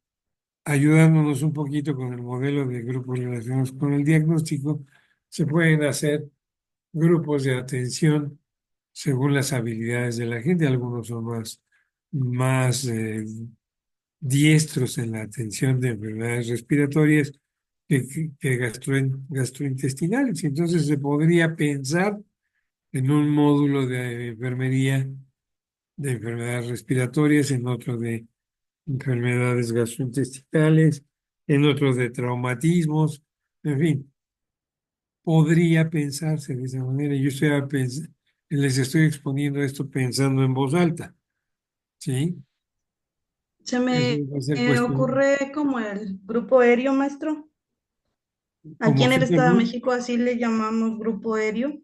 ayudándonos un poquito con el modelo de grupos relacionados con el diagnóstico. Se pueden hacer grupos de atención según las habilidades de la gente. Algunos son más diestros en la atención de enfermedades respiratorias que gastrointestinales. Entonces se podría pensar en un módulo de enfermería de enfermedades respiratorias, en otro de enfermedades gastrointestinales, en otro de traumatismos, en fin, podría pensarse de esa manera. Yo les estoy exponiendo esto pensando en voz alta, ¿sí? Se Eso me va a ser cuestión, ocurre como el grupo aéreo, maestro. Aquí como en que el Estado de México así le llamamos grupo aéreo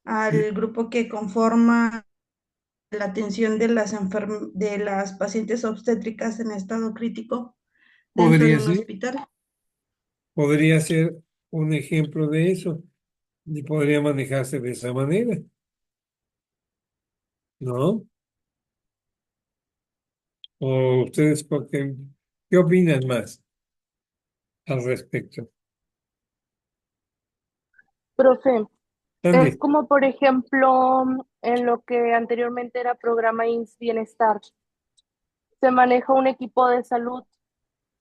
al grupo que conforma la atención de de las pacientes obstétricas en estado crítico dentro de podría un ser, hospital. podría ser un ejemplo de eso y podría manejarse de esa manera, ¿no? ¿O ustedes qué opinan más al respecto? Profe, es Ande. como por ejemplo en lo que anteriormente era programa IMSS Bienestar. Se maneja un equipo de salud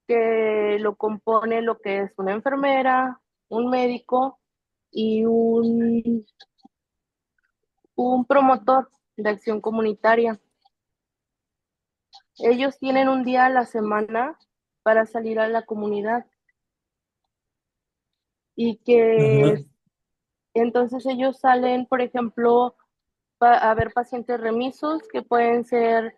que lo compone lo que es una enfermera, un médico y un promotor de acción comunitaria. Ellos tienen un día a la semana para salir a la comunidad y Ajá. que entonces ellos salen, por ejemplo, a ver pacientes remisos que pueden ser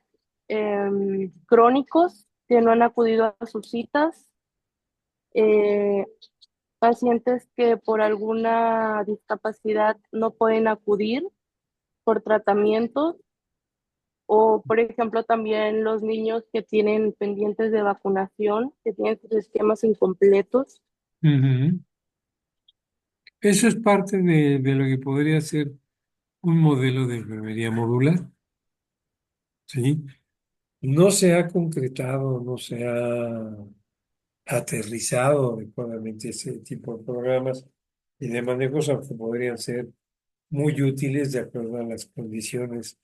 crónicos, que no han acudido a sus citas, eh, pacientes que por alguna discapacidad no pueden acudir por tratamientos, o por ejemplo también los niños que tienen pendientes de vacunación, que tienen sus esquemas incompletos. Ujú. Eso es parte de lo que podría ser un modelo de enfermería modular, ¿sí? No se ha concretado, no se ha aterrizado adecuadamente ese tipo de programas y de manejos, aunque podrían ser muy útiles de acuerdo a las condiciones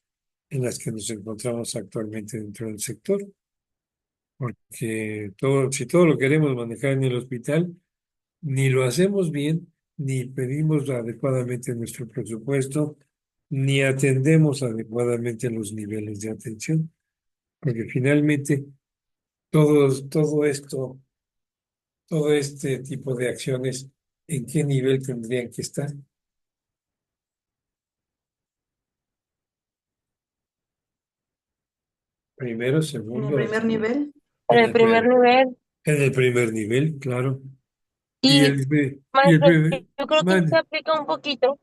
en las que nos encontramos actualmente dentro del sector, porque si todo lo queremos manejar en el hospital, ni lo hacemos bien, ni pedimos adecuadamente nuestro presupuesto, ni atendemos adecuadamente los niveles de atención, porque finalmente todo este tipo de acciones, ¿en qué nivel tendrían que estar? Primero, En el segundo, primer nivel. En en el el, primer pri- nivel. en el primer nivel, claro. Y Y, y el maestro, primer, yo creo que se aplica un poquito,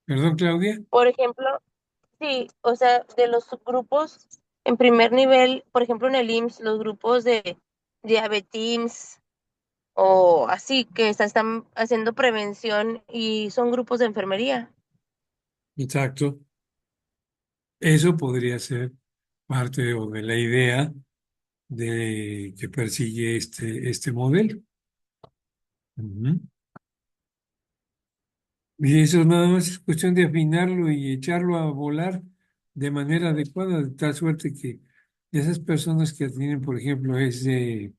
perdón, Claudia. por ejemplo, sí, o sea, de los subgrupos en primer nivel, por ejemplo, en el IMSS, los grupos de diabetes o así, que están haciendo prevención y son grupos de enfermería. Exacto. Eso podría ser parte o de la idea de que persigue este modelo. Ujú. Y eso nada más es cuestión de afinarlo y echarlo a volar de manera adecuada, de tal suerte que esas personas que tienen, por ejemplo, ese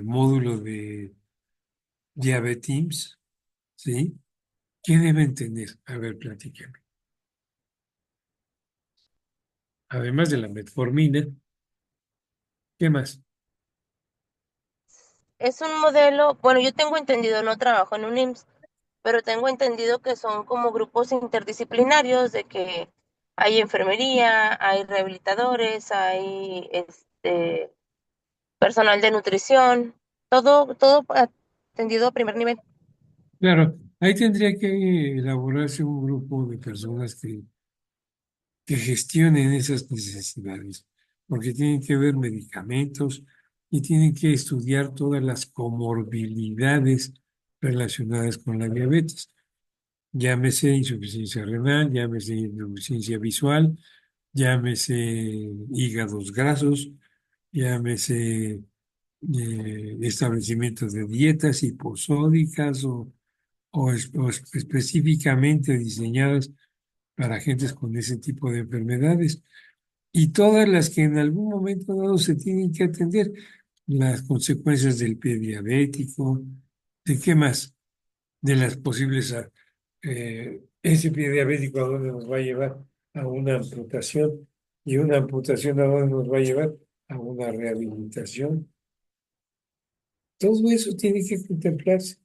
módulo de diabetes, ¿sí? ¿Qué deben tener? A ver, platícame. Además de la metformina, ¿qué más? Es un modelo, bueno, yo tengo entendido, no trabajo en un IMSS, pero tengo entendido que son como grupos interdisciplinarios de que hay enfermería, hay rehabilitadores, hay personal de nutrición, todo atendido a primer nivel. Claro, ahí tendría que elaborarse un grupo de personas que gestionen esas necesidades, porque tienen que ver medicamentos y tienen que estudiar todas las comorbilidades relacionadas con la diabetes. Llámese insuficiencia renal, llámese insuficiencia visual, llámese hígados grasos, llámese establecimientos de dietas hiposódicas o específicamente diseñadas para gentes con ese tipo de enfermedades. Y todas las que en algún momento dado se tienen que atender, las consecuencias del pie diabético, ¿de qué más? De las posibles, ese pie diabético a dónde nos va a llevar a una amputación y una amputación a dónde nos va a llevar a una rehabilitación. Todo eso tiene que contemplarse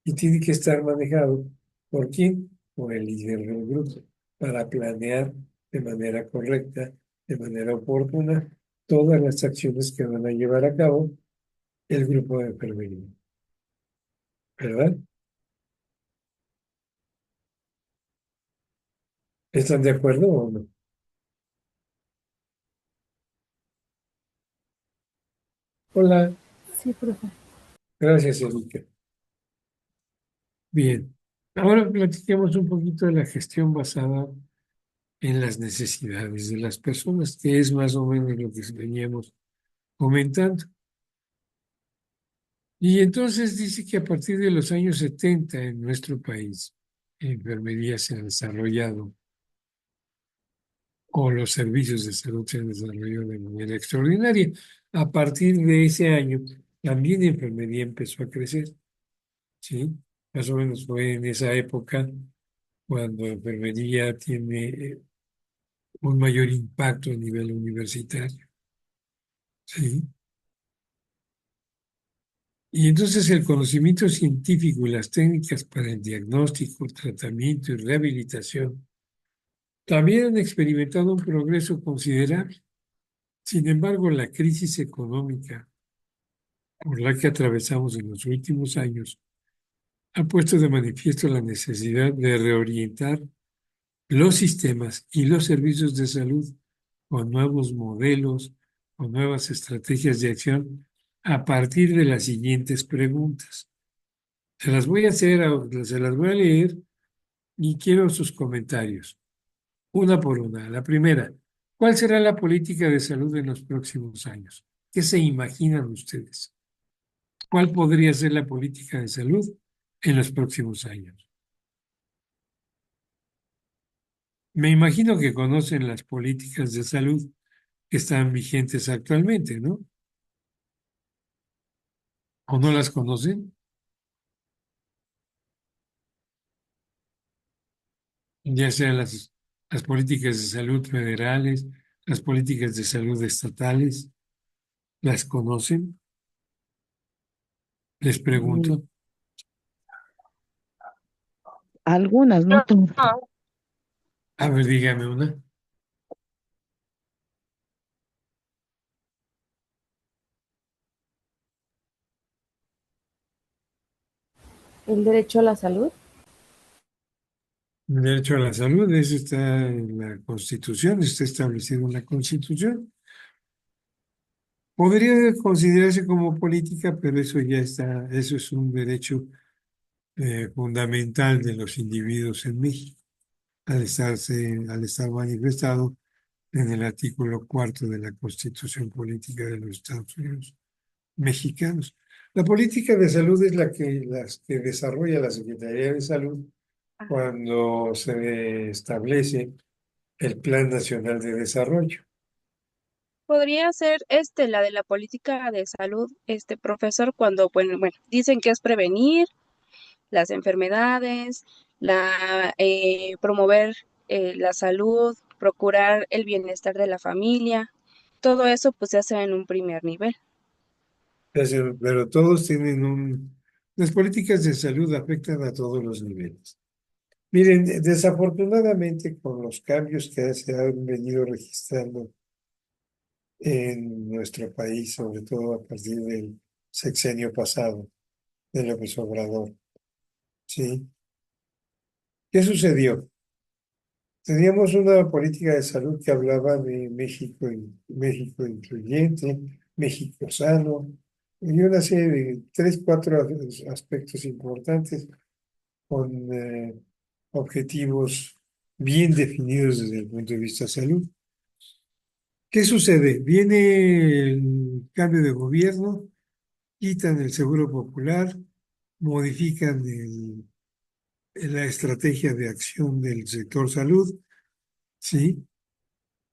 y tiene que estar manejado. ¿Por quién? Por el líder del grupo, para planear de manera correcta, de manera oportuna, todas las acciones que van a llevar a cabo el grupo de enfermería. ¿Verdad? ¿Están de acuerdo o no? Hola, Sí, profe. gracias, Erika. Bien, ahora platiquemos un poquito de la gestión basada en las necesidades de las personas, que es más o menos lo que veníamos comentando. Y entonces dice que a partir de los años 70 en nuestro país, enfermería se ha desarrollado, o los servicios de salud se han desarrollado de manera extraordinaria. A partir de ese año, también enfermería empezó a crecer, ¿sí? Más o menos fue en esa época cuando enfermería tiene un mayor impacto a nivel universitario, ¿sí? Y entonces el conocimiento científico y las técnicas para el diagnóstico, tratamiento y rehabilitación también han experimentado un progreso considerable. Sin embargo, la crisis económica por la que atravesamos en los últimos años ha puesto de manifiesto la necesidad de reorientar los sistemas y los servicios de salud con nuevos modelos, con nuevas estrategias de acción a partir de las siguientes preguntas. Se las voy a hacer, se las voy a leer y quiero sus comentarios, una por una. La primera, ¿cuál será la política de salud en los próximos años? ¿Qué se imaginan ustedes? ¿Cuál podría ser la política de salud en los próximos años? Me imagino que conocen las políticas de salud que están vigentes actualmente, ¿no? ¿O no las conocen? Ya sean las políticas de salud federales, las políticas de salud estatales, ¿las conocen? Les pregunto. Algunas, no No, todas. no, A ver, dígame una. El derecho a la salud. El derecho a la salud, eso está en la Constitución, está establecido en la Constitución. Podría considerarse como política, pero eso ya está, eso es un derecho fundamental de los individuos en México, al estar manifestado en el artículo 4 de la Constitución Política de los Estados Unidos Mexicanos. La política de salud es las que desarrolla la Secretaría de Salud cuando se establece el Plan Nacional de Desarrollo. Podría ser la de la política de salud, profesor, cuando, bueno, dicen que es prevenir las enfermedades, promover la salud, procurar el bienestar de la familia. Todo eso pues se hace en un primer nivel. Pero todos tienen las políticas de salud afectan a todos los niveles. Miren, desafortunadamente con los cambios que se han venido registrando en nuestro país, sobre todo a partir del sexenio pasado de López Obrador, ¿sí? ¿Qué sucedió? Teníamos una política de salud que hablaba de México incluyente, México sano, y una serie de 3, 4 aspectos importantes con objetivos bien definidos desde el punto de vista de salud. ¿Qué sucede? Viene el cambio de gobierno, quitan el seguro popular, modifican la estrategia de acción del sector salud, ¿sí?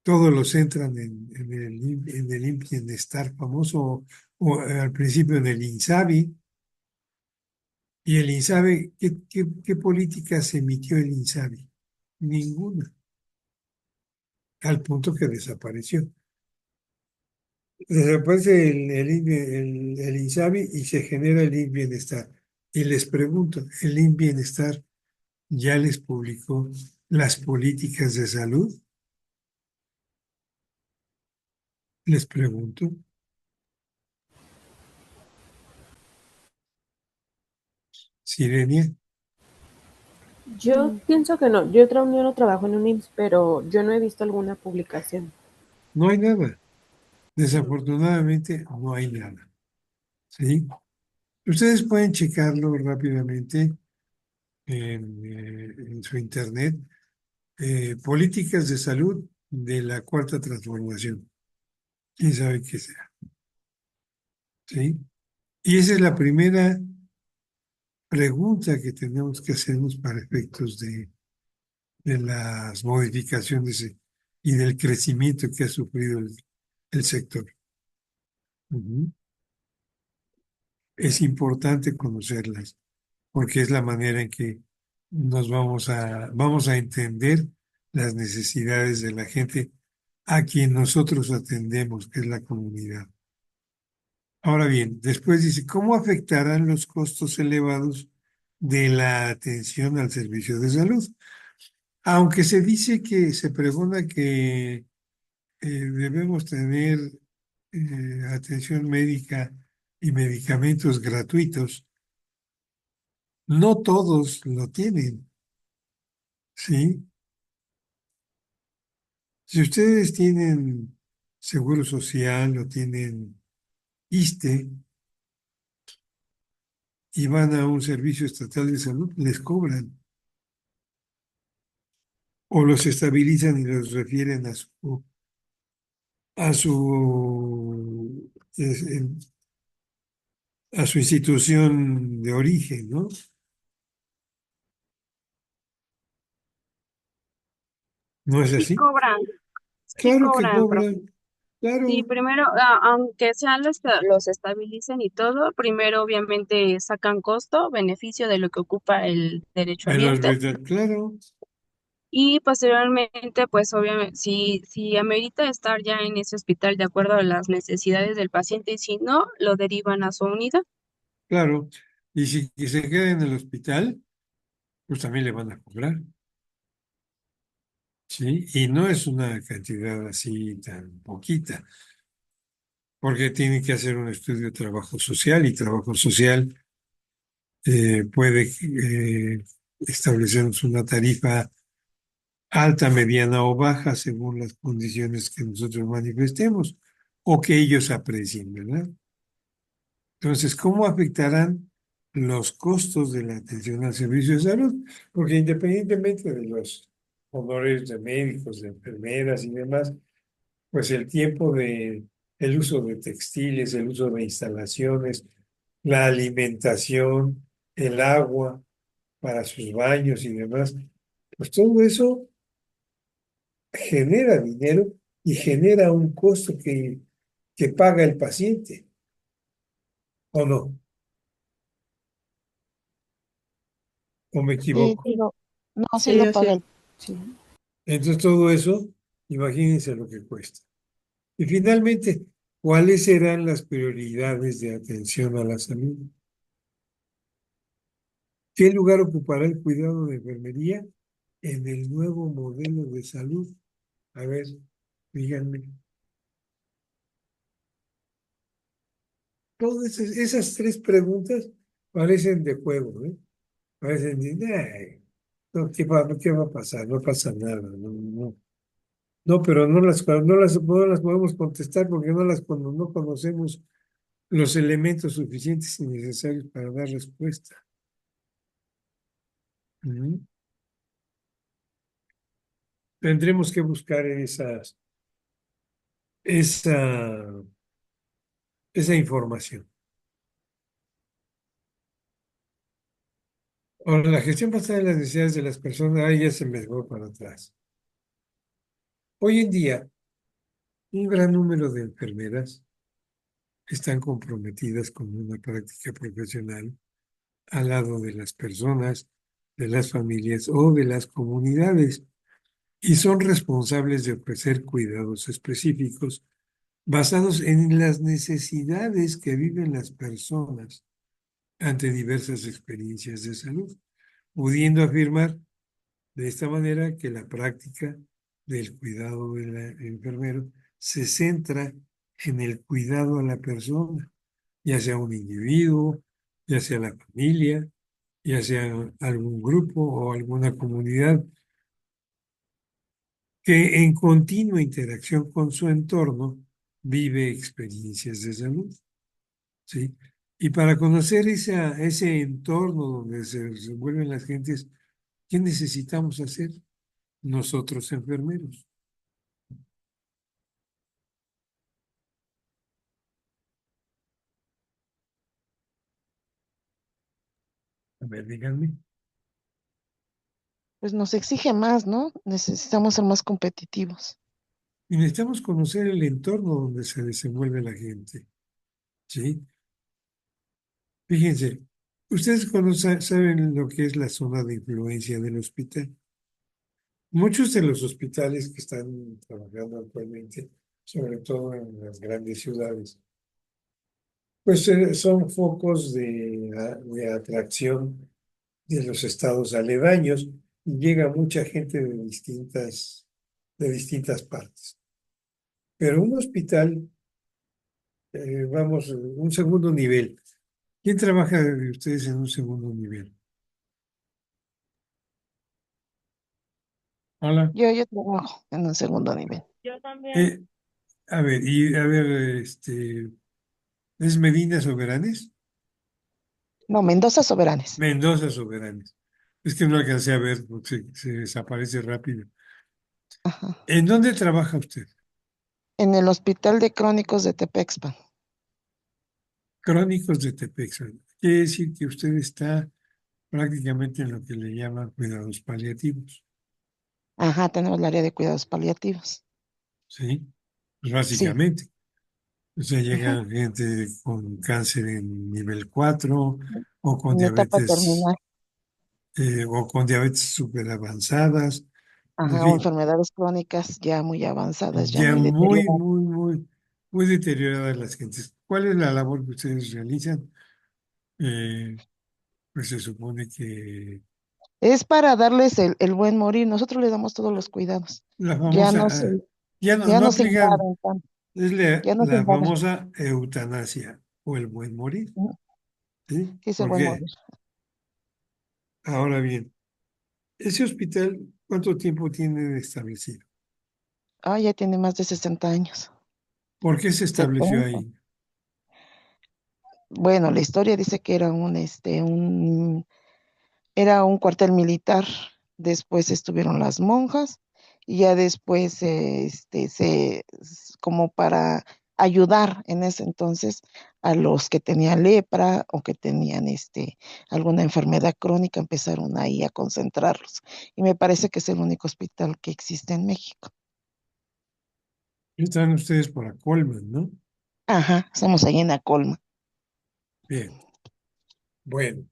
Todos lo centran en el bienestar famoso, o al principio en el INSABI. Y el INSABI, ¿qué políticas emitió el INSABI? Ninguna, al punto que desapareció. Desaparece el INSABI y se genera el bienestar. Y les pregunto, ¿el bienestar ya les publicó las políticas de salud? Les pregunto. Sirenia, Yo pienso que no. Yo no trabajo en un IMSS, pero yo no he visto alguna publicación. no hay nada. Desafortunadamente, no hay nada. ¿Sí? Ustedes pueden checarlo rápidamente en su internet. Políticas de salud de la Cuarta Transformación. ¿Quién sabe qué sea? ¿Sí? Y esa es la primera pregunta que tenemos que hacernos para efectos de las modificaciones y del crecimiento que ha sufrido el sector. Ujú. Es importante conocerlas, porque es la manera en que vamos a entender las necesidades de la gente a quien nosotros atendemos, que es la comunidad. Ahora bien, después dice, ¿cómo afectarán los costos elevados de la atención al servicio de salud? Aunque se dice que se pregona que debemos tener atención médica y medicamentos gratuitos, no todos lo tienen, ¿sí? Si ustedes tienen seguro social o tienen ISSSTE y van a un servicio estatal de salud, les cobran o los estabilizan y los refieren a su, es- en- a su institución de origen, ¿no? ¿No es Sí así? cobran, sí Claro que cobran, profe. cobran, claro, Sí, primero, aunque sean los estabilicen y todo, primero obviamente sacan costo, beneficio de lo que ocupa el derechohabiente. claro, Y posteriormente, pues obviamente, si amerita estar ya en ese hospital de acuerdo a las necesidades del paciente y si no, lo derivan a su unidad. claro. Y si se queda en el hospital, pues también le van a cobrar, ¿sí? Y no es una cantidad así tan poquita, porque tienen que hacer un estudio de trabajo social y trabajo social puede establecernos una tarifa alta, mediana o baja según las condiciones que nosotros manifestemos o que ellos aprecien, ¿verdad? Entonces, ¿cómo afectarán los costos de la atención al servicio de salud? Porque independientemente de los honores de médicos, de enfermeras y demás, pues el uso de textiles, el uso de instalaciones, la alimentación, el agua para sus baños y demás, pues todo eso genera dinero y genera un costo que paga el paciente, ¿o no? ¿O me Sí, equivoco? digo, no, sí Sí, lo así paga es. el. Sí. Entonces todo eso, imagínense lo que cuesta. Y finalmente, ¿cuáles serán las prioridades de atención a la salud? ¿Qué lugar ocupará el cuidado de enfermería en el nuevo modelo de salud? A ver, díganme. Todas esas 3 preguntas parecen de juego, ¿eh? Parecen de, "Ay, no, qué va a pasar? No pasa nada, no, no". No, pero no las podemos contestar porque no conocemos los elementos suficientes y necesarios para dar respuesta. Ujú. Tendremos que buscar esa información. Ahora, la gestión basada en las necesidades de las personas, ahí ya se me fue para atrás. Hoy en día, un gran número de enfermeras están comprometidas con una práctica profesional al lado de las personas, de las familias o de las comunidades y son responsables de ofrecer cuidados específicos basados en las necesidades que viven las personas ante diversas experiencias de salud, pudiendo afirmar de esta manera que la práctica del cuidado del enfermero se centra en el cuidado a la persona, ya sea un individuo, ya sea la familia, ya sea algún grupo o alguna comunidad, que en continua interacción con su entorno vive experiencias de salud, ¿sí? Y para conocer ese entorno donde se desenvuelven las gentes, ¿qué necesitamos hacer nosotros enfermeros? A ver, díganme. Pues nos exige más, ¿no? Necesitamos ser más competitivos. Y necesitamos conocer el entorno donde se desenvuelve la gente, ¿sí? Fíjense, ustedes saben lo que es la zona de influencia del hospital. Muchos de los hospitales que están trabajando actualmente, sobre todo en las grandes ciudades, pues son focos de atracción de los estados aledaños y llega mucha gente de distintas partes. Pero un hospital, vamos, un segundo nivel. ¿Quién trabaja de ustedes en un segundo nivel? Hola. Yo trabajo en un segundo nivel. Yo también. A ver, ¿es Medina Soberanes? No, Mendoza Soberanes. Mendoza Soberanes. Es que no alcancé a ver porque se desaparece rápido. Ajá. ¿En dónde trabaja usted? En el Hospital de Crónicos de Tepexpan. Crónicos de Tepexpan. Quiere decir que usted está prácticamente en lo que le llaman cuidados paliativos, Ajá, tenemos el área de cuidados paliativos. ¿sí? Pues Sí. básicamente. O sea, Ajá. llega gente con cáncer en nivel 4 o con En etapa diabetes, terminal. o con diabetes súper avanzadas, en Ajá, o fin, enfermedades crónicas ya muy avanzadas, ya ya muy muy, deterioradas. muy, muy, muy deterioradas las gentes. ¿Cuál es la labor que ustedes realizan? Eh, pues se supone que Es para darles el buen morir. Nosotros le damos todos los cuidados. la Ya famosa, no se, ya no, ya no no se aplican, invaden tanto, es ya no se la invaden. famosa eutanasia o el buen morir, Ujú. ¿sí? Sí, es el buen Porque morir. ahora bien, ese hospital, ¿cuánto tiempo tiene establecido? Ah, ya tiene más de 60 años. ¿Por qué se estableció 70. ahí? Bueno, la historia dice que era era un cuartel militar. Después estuvieron las monjas y ya después, como para ayudar en ese entonces a los que tenían lepra o que tenían, alguna enfermedad crónica, empezaron ahí a concentrarlos. Y me parece que es el único hospital que existe en México. Están ustedes por Colman, ¿no? Ajá, estamos ahí en Acolma. Bien, bueno,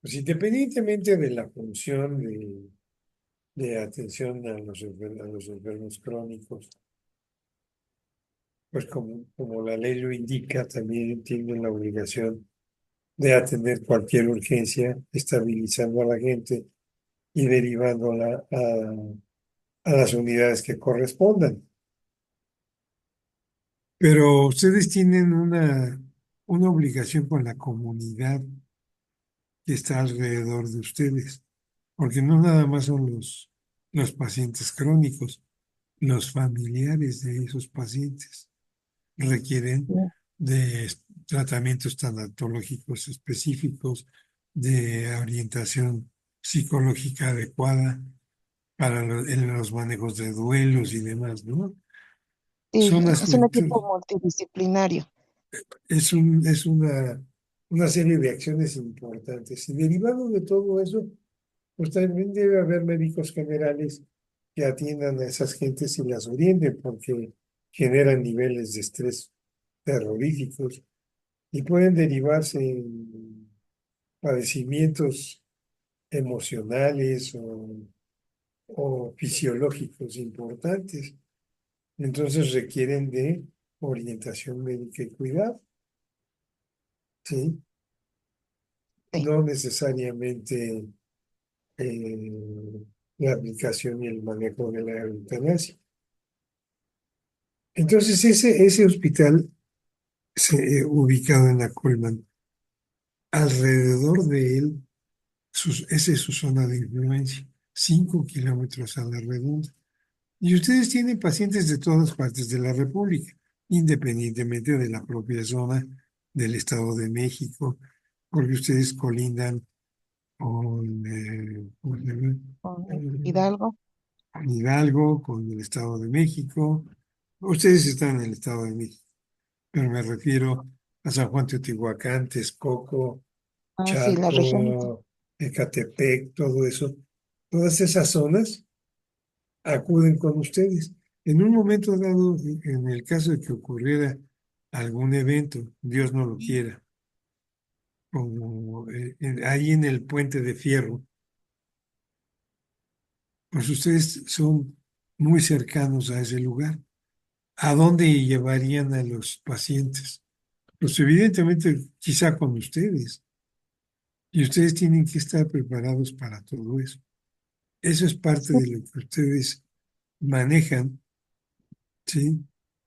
pues independientemente de la función de atención a a los enfermos crónicos, pues como la ley lo indica, también tienen la obligación de atender cualquier urgencia, estabilizando a la gente y derivándola a las unidades que correspondan. Pero ustedes tienen una obligación con la comunidad que está alrededor de ustedes, porque no nada más son los pacientes crónicos, los familiares de esos pacientes requieren de tratamientos tanatológicos específicos, de orientación psicológica adecuada para en los manejos de duelos y demás, ¿no? Sí, Son es un aspectos, equipo multidisciplinario. es una serie de acciones importantes. Y derivado de todo eso, pues también debe haber médicos generales que atiendan a esas gentes y las orienten, porque generan niveles de estrés terroríficos y pueden derivarse en padecimientos emocionales o fisiológicos importantes. Entonces requieren de orientación médica y cuidado, ¿sí? Sí, No necesariamente la aplicación y el manejo de la eutanasia. Entonces ese hospital ubicado en la Colman, alrededor de él, esa es su zona de influencia, 5 kilómetros a la redonda. Y ustedes tienen pacientes de todas partes de la República, independientemente de la propia zona del Estado de México, porque ustedes colindan con, ¿cómo se llama? con Eh, Hidalgo. con Hidalgo, con el Estado de México. Ustedes están en el Estado de México, pero me refiero a San Juan Teotihuacán, Texcoco, Ah, sí, la región. Chalco, Ecatepec, todo eso. Todas esas zonas acuden con ustedes. En un momento dado, en el caso de que ocurriera algún evento, Dios no lo quiera, como ahí en el Puente de Fierro, pues ustedes son muy cercanos a ese lugar. ¿A dónde llevarían a los pacientes? Pues evidentemente quizá con ustedes. Y ustedes tienen que estar preparados para todo eso. Eso es parte de lo que ustedes manejan, ¿sí?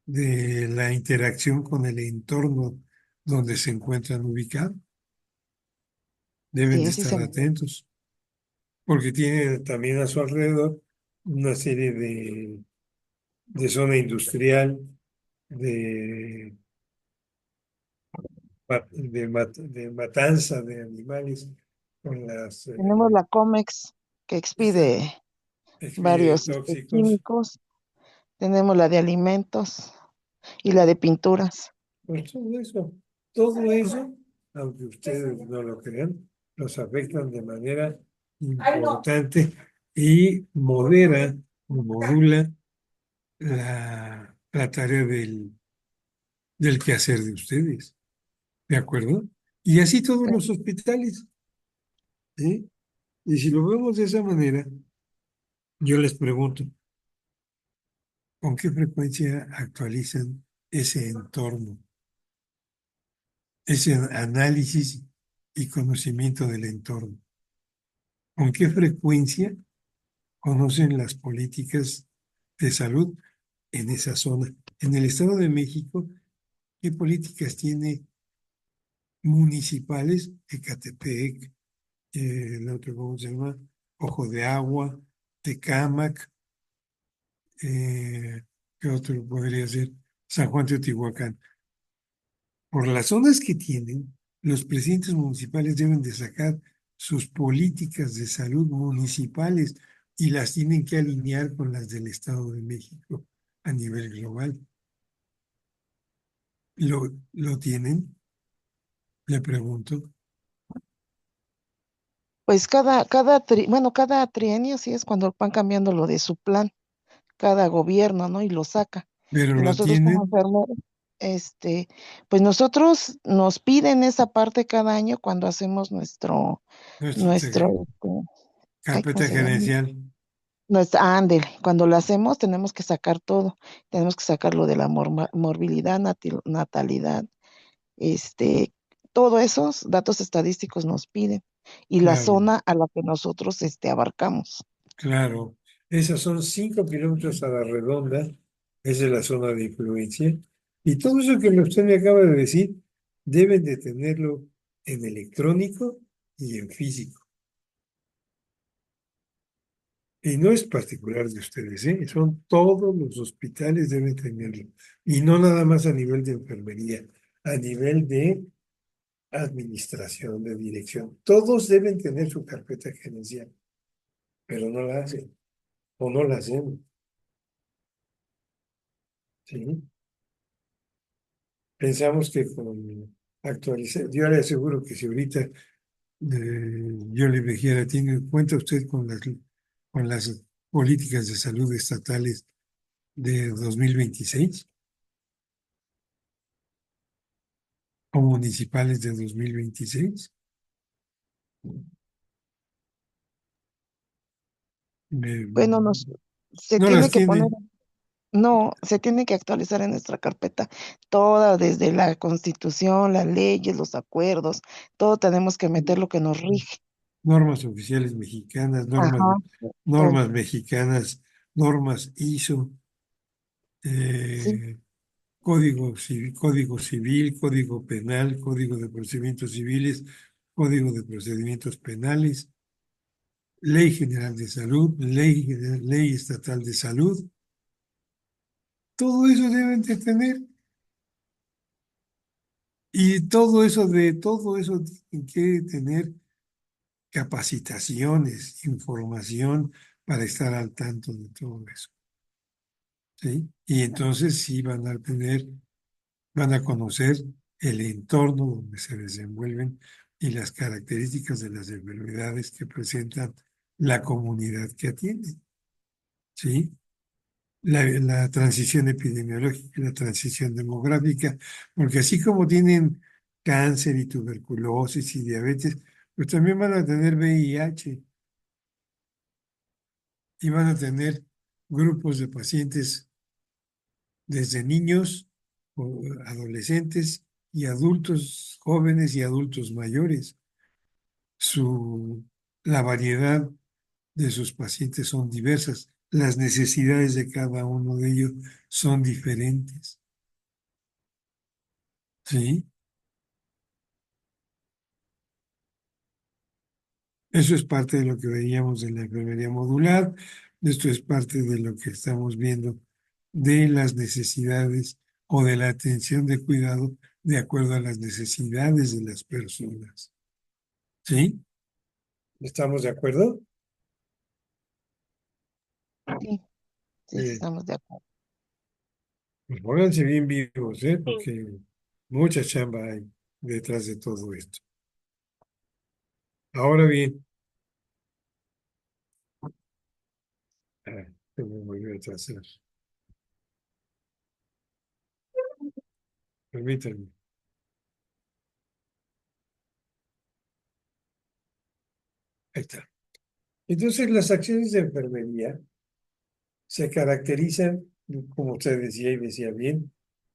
De la interacción con el entorno donde se encuentran ubicados. Deben de Sí, sí estar se atentos, porque tienen también a su alrededor una serie de zona industrial, de, de matanza de animales, con las tenemos la COMEX que expide expide varios tóxicos. químicos, tenemos la de alimentos y la de pinturas. Pues todo eso, aunque ustedes no lo crean, los afectan de manera importante y modera o modula la tarea del quehacer de ustedes, ¿de acuerdo? Y así todos los hospitales, ¿sí? Y si lo vemos de esa manera, yo les pregunto, ¿con qué frecuencia actualizan ese entorno, ese análisis y conocimiento del entorno? ¿Con qué frecuencia conocen las políticas de salud en esa zona? En el Estado de México, ¿qué políticas tiene municipales? Ecatepec, el otro, ¿cómo se llama? Ojo de Agua, Tecámac, eh, ¿qué otro podría ser? San Juan Teotihuacán. Por las zonas que tienen, los presidentes municipales deben de sacar sus políticas de salud municipales y las tienen que alinear con las del Estado de México a nivel global. ¿Lo tienen? Le pregunto. Pues cada trienio sí es cuando van cambiando lo de su plan, cada gobierno, ¿no? Y lo saca. Pero Y lo nosotros como tienen, enfermeros, pues nosotros nos piden esa parte cada año cuando hacemos nuestra nuestro, ¿cómo carpeta se llama? gerencial. Ándele, cuando lo hacemos tenemos que sacar todo, tenemos que sacar lo de la morbilidad, natalidad, este, todos esos datos estadísticos nos piden y la Claro, zona a la que nosotros abarcamos. claro. Esas son 5 kilómetros a la redonda. Esa es la zona de influencia. Y todo eso que usted me acaba de decir, deben de tenerlo en electrónico y en físico. Y no es particular de ustedes, ¿eh? Son todos los hospitales deben tenerlo. Y no nada más a nivel de enfermería, a nivel de administración, de dirección. Todos deben tener su carpeta gerencial, pero no la hacen o no la hacen. ¿Sí? Pensamos que con actualizar, yo le aseguro que si ahorita yo le dijera, ¿tiene en cuenta usted con las políticas de salud estatales de 2026 o municipales de 2026? Bueno, se No las tiene que poner, tiene. no, se tiene que actualizar en nuestra carpeta toda, desde la Constitución, las leyes, los acuerdos, todo tenemos que meter lo que nos rige. Normas oficiales mexicanas, Ajá, todo. normas mexicanas, normas ISO, Sí, código civil, código penal, código de procedimientos civiles, código de procedimientos penales, ley general de salud, ley estatal de salud. Todo eso deben de tener. Y todo eso tienen que tener capacitaciones, información para estar al tanto de todo eso. ¿Sí? Y entonces sí van a conocer el entorno donde se desenvuelven y las características de las enfermedades que presentan la comunidad que atienden. ¿Sí? La transición epidemiológica y la transición demográfica, porque así como tienen cáncer y tuberculosis y diabetes, pues también van a tener VIH y van a tener grupos de pacientes desde niños, o adolescentes y adultos jóvenes y adultos mayores. La variedad de sus pacientes son diversas. Las necesidades de cada uno de ellos son diferentes. ¿Sí? Eso es parte de lo que veíamos en la enfermería modular. Esto es parte de lo que estamos viendo de las necesidades o de la atención de cuidado de acuerdo a las necesidades de las personas. ¿Sí? ¿Estamos de acuerdo? sí, sí, Bien. estamos de acuerdo. Pues pónganse bien vivos, ¿eh? Porque mucha chamba hay detrás de todo esto. Ahora bien, se me volvió a atrasar. Permítanme. Ahí está. Entonces, las acciones de enfermería se caracterizan, como usted decía y decía bien,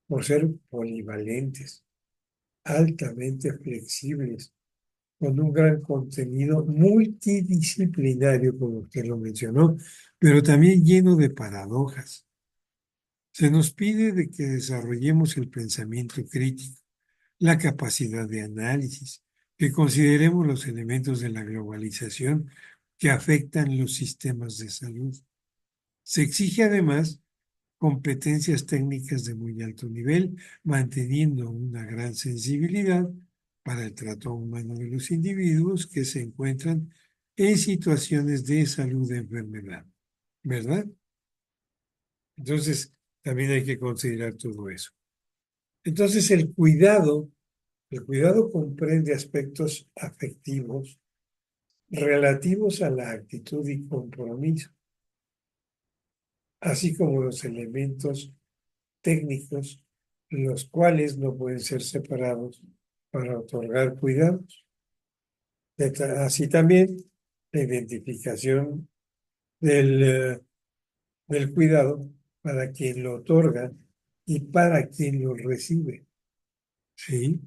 por ser polivalentes, altamente flexibles, con un gran contenido multidisciplinario, como usted lo mencionó, pero también lleno de paradojas. Se nos pide de que desarrollemos el pensamiento crítico, la capacidad de análisis, que consideremos los elementos de la globalización que afectan los sistemas de salud. Se exige además competencias técnicas de muy alto nivel, manteniendo una gran sensibilidad para el trato humano de los individuos que se encuentran en situaciones de salud de enfermedad, ¿verdad? Entonces, también hay que considerar todo eso. Entonces, el cuidado comprende aspectos afectivos relativos a la actitud y compromiso, así como los elementos técnicos, los cuales no pueden ser separados para otorgar cuidados. Así también la identificación del cuidado para quien lo otorga y para quien lo recibe. ¿Sí?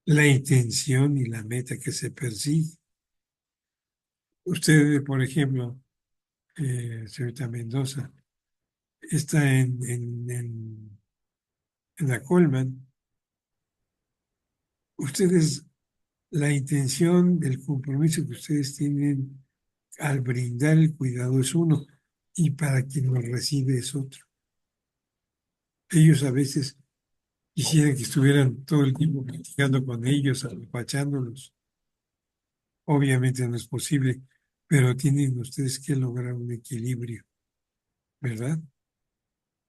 La intención y la meta que se persigue. Usted, por ejemplo, señorita Mendoza, está en la Colman. Ustedes, la intención, el compromiso que ustedes tienen al brindar el cuidado es uno y para quien lo recibe es otro. Ellos a veces Quisiera que estuvieran todo el tiempo platicando con ellos, apapachándolos. Obviamente no es posible, pero tienen ustedes que lograr un equilibrio, ¿verdad?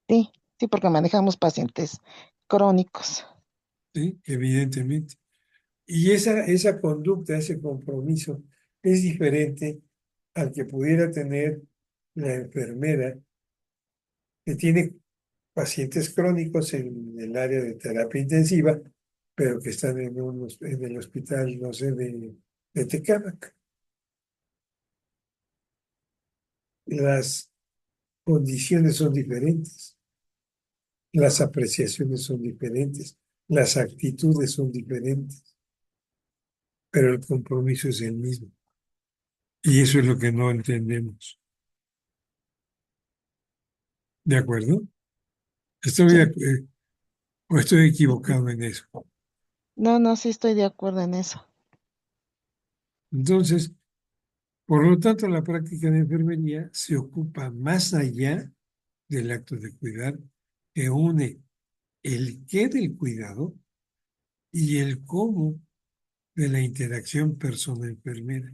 Sí, sí, porque manejamos pacientes crónicos. Sí, evidentemente. Y esa conducta, ese compromiso es diferente al que pudiera tener la enfermera que tiene pacientes crónicos en el área de terapia intensiva, pero que están en el hospital, no sé, de Tecámac. Las condiciones son diferentes, las apreciaciones son diferentes, las actitudes son diferentes, pero el compromiso es el mismo. Y eso es lo que no entendemos. ¿De acuerdo? Sí. ¿O estoy equivocado en eso? No, no, sí estoy de acuerdo en eso. Entonces, por lo tanto, la práctica de enfermería se ocupa más allá del acto de cuidar, que une el qué del cuidado y el cómo de la interacción persona-enfermera.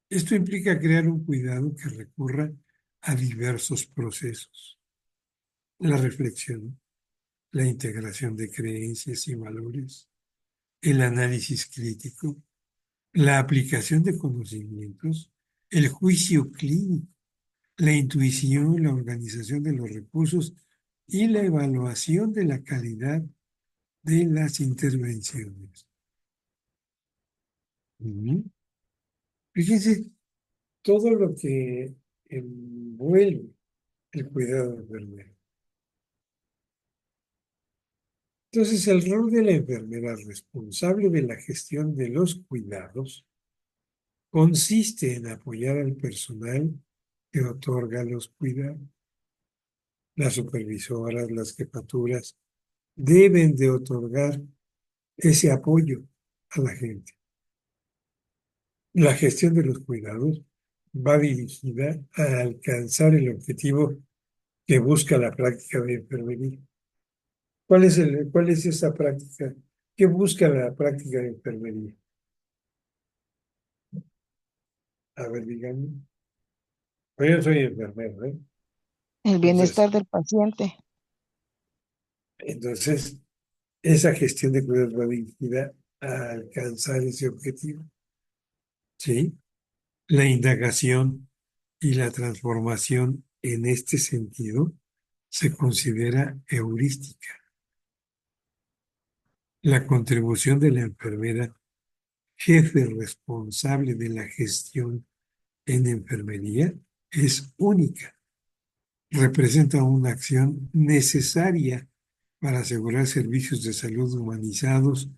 Esto implica crear un cuidado que recurra a diversos procesos: la reflexión, la integración de creencias y valores, el análisis crítico, la aplicación de conocimientos, el juicio clínico, la intuición, la organización de los recursos y la evaluación de la calidad de las intervenciones. Ujú. Fíjense todo lo que envuelve el cuidado enfermero. Entonces, el rol de la enfermera responsable de la gestión de los cuidados consiste en apoyar al personal que otorga los cuidados. Las supervisoras, las jefaturas, deben de otorgar ese apoyo a la gente. La gestión de los cuidados va dirigida a alcanzar el objetivo que busca la práctica de enfermería. ¿Cuál es esa práctica? ¿Qué busca la práctica de enfermería? A ver, díganme. Pues yo soy enfermero, ¿eh? El Entonces, bienestar del paciente. entonces, esa gestión de cuidados va dirigida a alcanzar ese objetivo. ¿Sí? La indagación y la transformación en este sentido se considera heurística. La contribución de la enfermera, jefe responsable de la gestión en enfermería, es única. Representa una acción necesaria para asegurar servicios de salud humanizados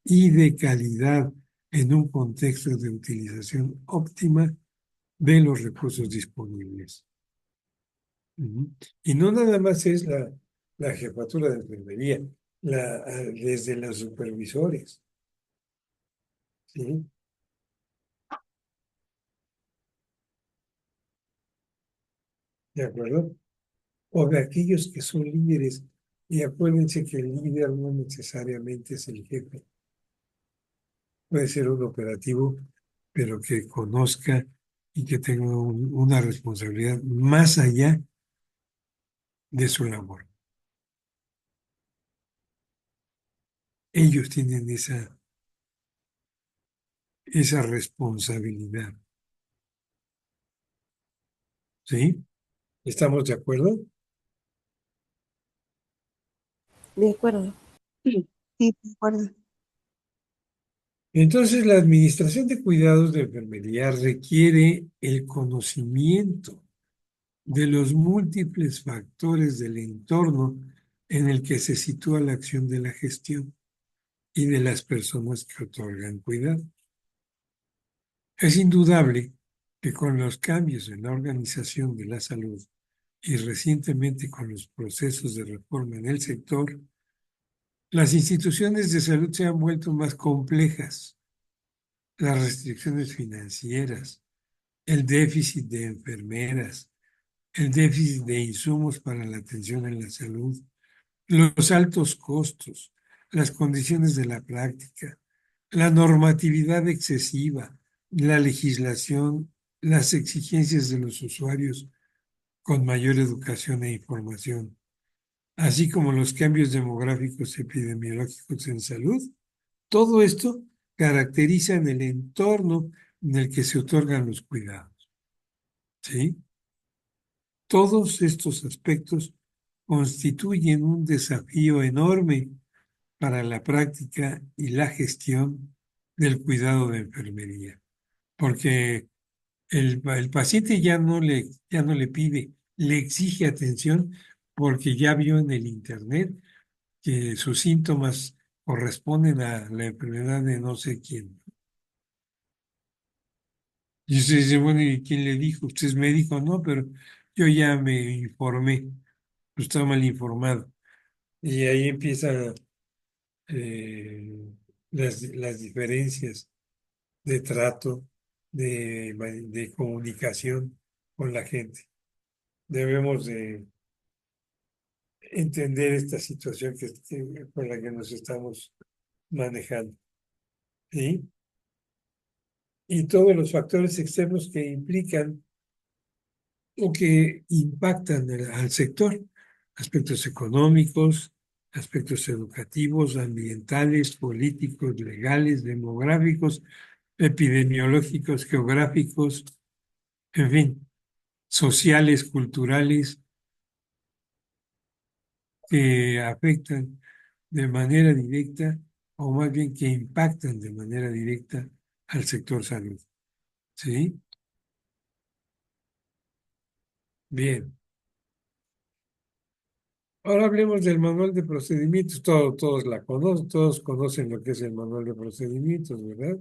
y de calidad en un contexto de utilización óptima de los recursos disponibles. Y no nada más es la jefatura de enfermería, desde los supervisores, ¿sí? ¿De acuerdo? O de aquellos que son líderes. Y acuérdense que el líder no necesariamente es el jefe. Puede ser un operativo, pero que conozca y que tenga una responsabilidad más allá de su labor. Ellos tienen esa responsabilidad. ¿Sí? ¿Estamos de acuerdo? De acuerdo. Sí, de acuerdo. Entonces, la administración de cuidados de enfermería requiere el conocimiento de los múltiples factores del entorno en el que se sitúa la acción de la gestión y de las personas que otorgan cuidado. Es indudable que con los cambios en la organización de la salud y recientemente con los procesos de reforma en el sector, las instituciones de salud se han vuelto más complejas. Las restricciones financieras, el déficit de enfermeras, el déficit de insumos para la atención en la salud los altos costos, las condiciones de la práctica, la normatividad excesiva, la legislación, las exigencias de los usuarios con mayor educación e información, así como los cambios demográficos y epidemiológicos en salud. Todo esto caracteriza en el entorno en el que se otorgan los cuidados. ¿Sí? Todos estos aspectos constituyen un desafío enorme para la práctica y la gestión del cuidado de enfermería, porque el paciente ya no le pide, le exige atención porque ya vio en el internet que sus síntomas corresponden a la enfermedad de no sé quién. Y usted dice, bueno, ¿y quién le dijo? ¿Usted es médico? No, pero yo ya me informé, pues estaba mal informado. Y ahí empiezan las diferencias de trato, de comunicación con la gente. Debemos de entender esta situación con la que nos estamos manejando. ¿Sí? Y todos los factores externos que implican o que impactan al sector, aspectos económicos, aspectos educativos, ambientales, políticos, legales, demográficos, epidemiológicos, geográficos, en fin, sociales, culturales, que afectan de manera directa, o más bien que impactan de manera directa al sector salud. ¿Sí? Bien. Ahora hablemos del manual de procedimientos. Todos conocen lo que es el manual de procedimientos, ¿verdad?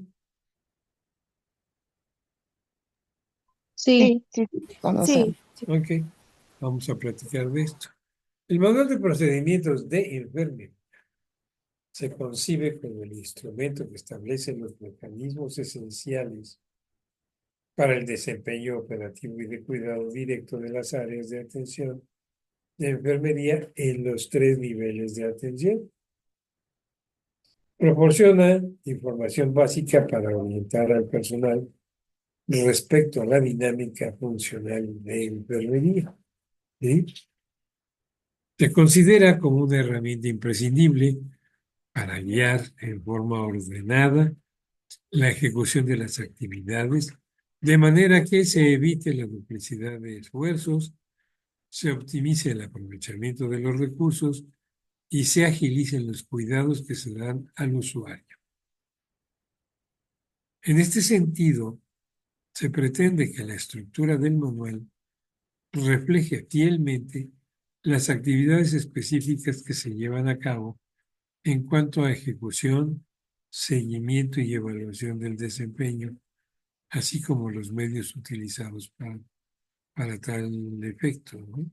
Sí, Sí, conocemos. sí. Ok, vamos a platicar de esto. El manual de procedimientos de enfermería se concibe como el instrumento que establece los mecanismos esenciales para el desempeño operativo y de cuidado directo de las áreas de atención de enfermería en los 3 niveles de atención. Proporciona información básica para orientar al personal respecto a la dinámica funcional de enfermería. ¿Sí? Se considera como una herramienta imprescindible para guiar en forma ordenada la ejecución de las actividades, de manera que se evite la duplicidad de esfuerzos, se optimice el aprovechamiento de los recursos y se agilicen los cuidados que se dan al usuario. En este sentido, se pretende que la estructura del manual refleje fielmente las actividades específicas que se llevan a cabo en cuanto a ejecución, seguimiento y evaluación del desempeño, así como los medios utilizados para tal efecto, ¿no?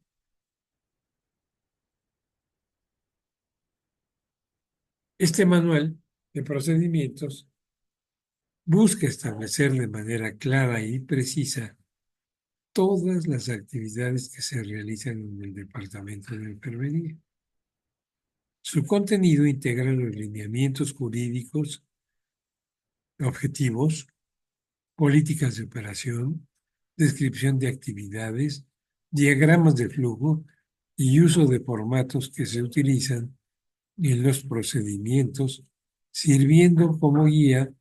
Este manual de procedimientos busca establecer de manera clara y precisa todas las actividades que se realizan en el departamento de enfermería. Su contenido integra los lineamientos jurídicos, objetivos, políticas de operación, descripción de actividades, diagramas de flujo y uso de formatos que se utilizan en los procedimientos, sirviendo como guía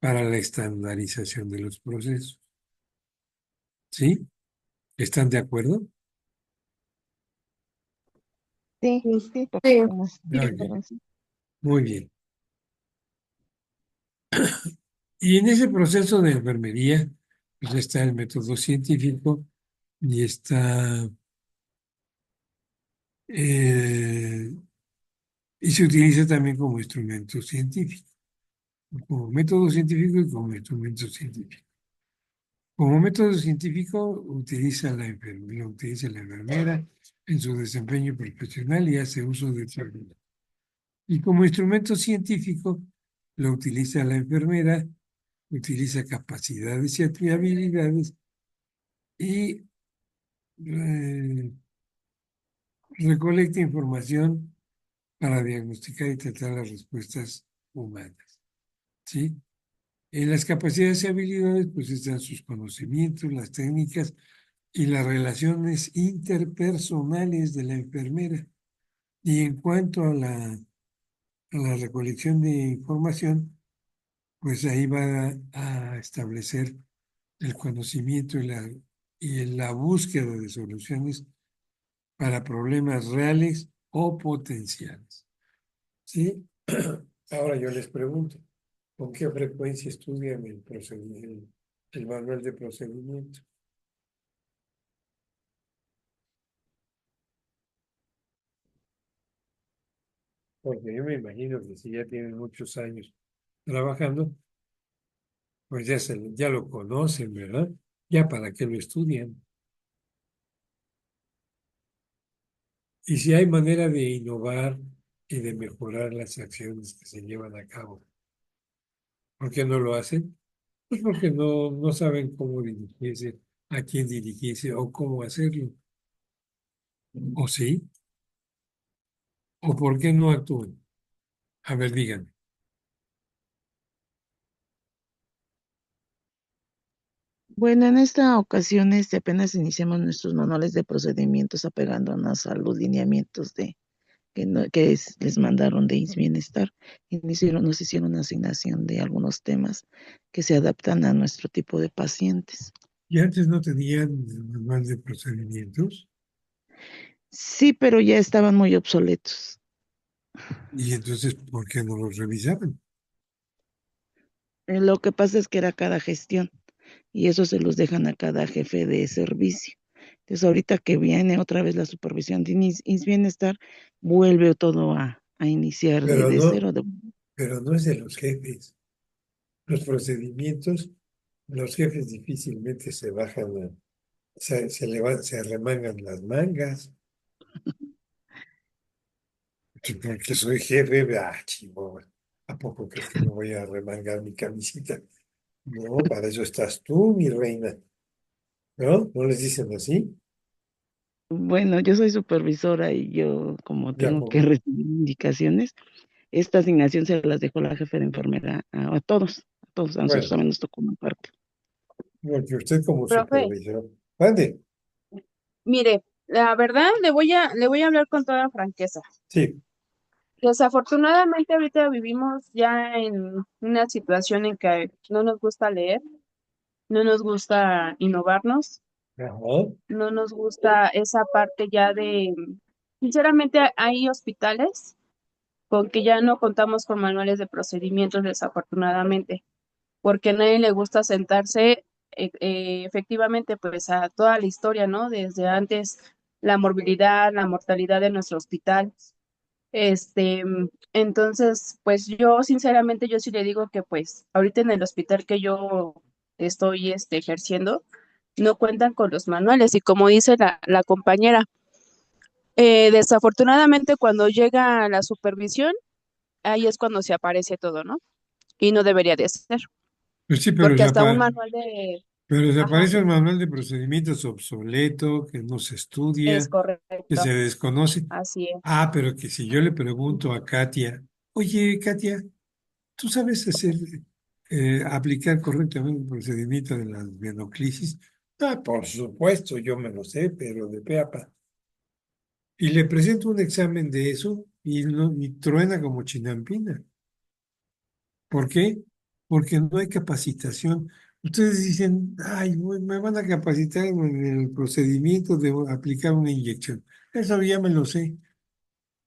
para la estandarización de los procesos. ¿Sí? ¿Están de acuerdo? Sí, Sí. porque Ok, muy bien. Y en ese proceso de enfermería, pues está el método científico y está y se utiliza también como instrumento científico, como método científico y como instrumento científico. Como método científico lo utiliza la enfermera en su desempeño profesional y hace uso de técnicas. Y como instrumento científico lo utiliza la enfermera, utiliza capacidades y habilidades y recolecta información para diagnosticar y tratar las respuestas humanas. ¿Sí? En las capacidades y habilidades, pues están sus conocimientos, las técnicas y las relaciones interpersonales de la enfermera. Y en cuanto a la recolección de información, pues ahí va a establecer el conocimiento y la búsqueda de soluciones para problemas reales o potenciales. ¿Sí? Ahora yo les pregunto, ¿con qué frecuencia estudian el manual de procedimiento? Porque yo me imagino que si ya tienen muchos años trabajando, pues ya lo conocen, ¿verdad? Ya para qué lo estudian. Y si hay manera de innovar y de mejorar las acciones que se llevan a cabo, ¿por qué no lo hacen? Pues porque no saben cómo dirigirse, a quién dirigirse o cómo hacerlo. ¿O sí? ¿O por qué no actúan? A ver, díganme. Bueno, en esta ocasión apenas iniciamos nuestros manuales de procedimientos apegándonos a los lineamientos les mandaron de Bienestar y nos hicieron una asignación de algunos temas que se adaptan a nuestro tipo de pacientes. ¿Y antes no tenían manual de procedimientos? Sí, pero ya estaban muy obsoletos. Y entonces, ¿por qué no los revisaban? Lo que pasa es que era cada gestión y eso se los dejan a cada jefe de servicio. Entonces, ahorita que viene otra vez la supervisión de Bienestar, vuelve todo a iniciar Pero de no, cero. pero no es de los jefes. Los procedimientos, los jefes difícilmente se bajan, se arremangan las mangas. Porque soy jefe, chihuahua. ¿A poco crees que me voy a remangar mi camisita? No, para eso estás tú, mi reina. ¿No? ¿No les dicen así? Bueno, yo soy supervisora y yo como Ya, tengo que recibir indicaciones, esta asignación se las dejó la jefe de enfermera a todos, a nosotros bueno, también nos tocó una parte. porque usted como Profe, supervisor. Mande. mire, la verdad le voy a hablar con toda franqueza. Sí. Desafortunadamente ahorita vivimos ya en una situación en que no nos gusta leer, no nos gusta innovarnos, Ajá. no nos gusta esa parte ya de, sinceramente hay hospitales con que ya no contamos con manuales de procedimientos desafortunadamente, porque a nadie le gusta sentarse efectivamente pues a toda la historia, ¿no? Desde antes la morbilidad, la mortalidad de nuestro hospital. Entonces, pues yo sinceramente yo sí le digo que pues ahorita en el hospital que yo estoy ejerciendo, no cuentan con los manuales y como dice la compañera, desafortunadamente cuando llega la supervisión, ahí es cuando se aparece todo, ¿no? Y no debería de ser, Pues sí, porque hasta un manual de, pero se ajá, aparece un manual de procedimientos obsoleto, que no se es estudia, que correcto, se desconoce. así es. Ah, pero que si yo le pregunto a Katia, oye, Katia, ¿tú sabes aplicar correctamente el procedimiento de la venoclisis? Ah, por supuesto, yo me lo sé, pero de pe a pa. Y le presento un examen de eso y truena como chinampina. ¿Por qué? Porque no hay capacitación. Ustedes dicen, ay, me van a capacitar en el procedimiento de aplicar una inyección. Eso ya me lo sé.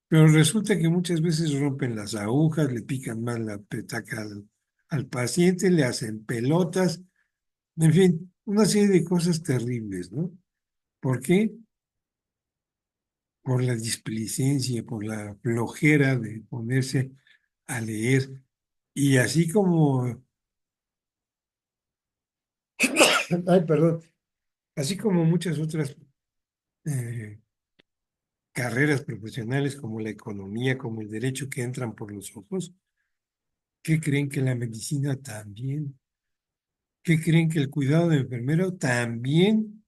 Pero resulta que muchas veces rompen las agujas, le pican mal la petaca al paciente, le hacen pelotas, en fin, una serie de cosas terribles, ¿no? ¿Por qué? Por la displicencia, por la flojera de ponerse a leer. Y así como, ay, perdón, así como muchas otras eh, carreras profesionales como la economía, como el derecho que entran por los ojos, ¿qué creen que la medicina también? ¿Qué creen que el cuidado de enfermero también?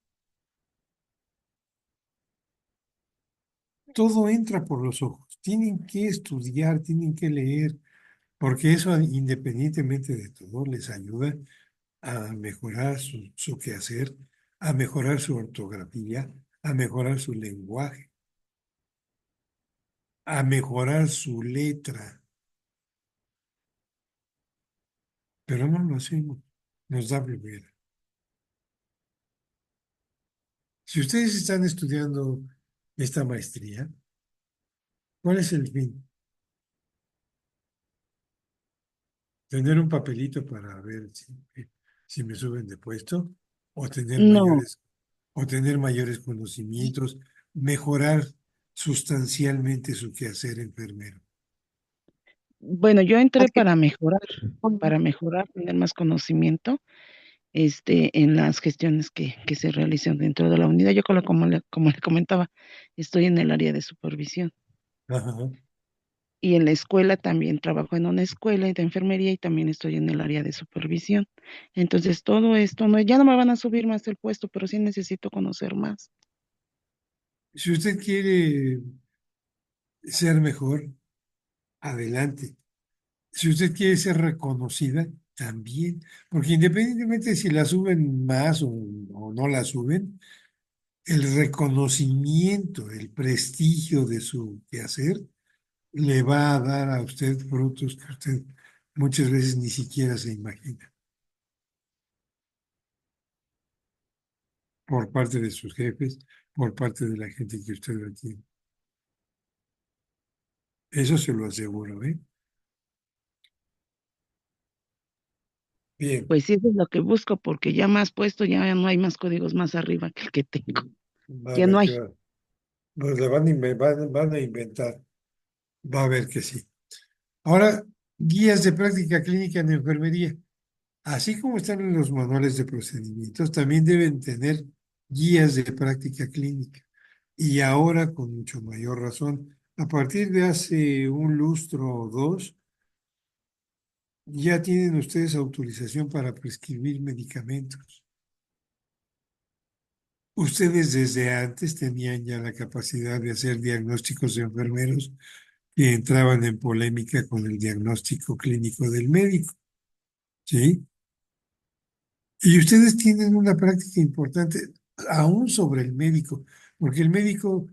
Todo entra por los ojos. tienen que estudiar, tienen que leer, porque eso, independientemente de todo, les ayuda a mejorar su quehacer, a mejorar su ortografía, a mejorar su lenguaje, a mejorar su letra. Pero no lo hacemos, nos da flojera. Si ustedes están estudiando esta maestría, ¿cuál es el fin? ¿Tener un papelito para ver si me suben de puesto? ¿O tener No, mayores conocimientos? ¿Mejorar sustancialmente su quehacer enfermero? bueno, yo entré Así- para mejorar, tener más conocimiento, en las gestiones que se realizan dentro de la unidad. Yo como le comentaba, estoy en el área de supervisión. Ajá. Y en la escuela también trabajo en una escuela de enfermería y también estoy en el área de supervisión. Entonces, todo esto, no, ya no me van a subir más el puesto, pero sí necesito conocer más. Si usted quiere ser mejor, adelante. Si usted quiere ser reconocida, también. Porque independientemente si la suben más o no la suben, el reconocimiento, el prestigio de su quehacer le va a dar a usted frutos que usted muchas veces ni siquiera se imagina por parte de sus jefes, por parte de la gente que usted atiende. Eso se lo aseguro, ¿eh? Bien, Pues sí, eso es lo que busco, porque ya más puesto, ya no hay más códigos más arriba que el que tengo. va a Ya no ver que hay. pues le van a inventar, va a ver que sí. Ahora, guías de práctica clínica en enfermería. Así como están en los manuales de procedimientos, también deben tener guías de práctica clínica. Y ahora, con mucho mayor razón, a partir de hace un lustro o dos, ya tienen ustedes autorización para prescribir medicamentos. Ustedes desde antes tenían ya la capacidad de hacer diagnósticos de enfermeros que entraban en polémica con el diagnóstico clínico del médico, ¿sí? Y ustedes tienen una práctica importante aún sobre el médico, porque el médico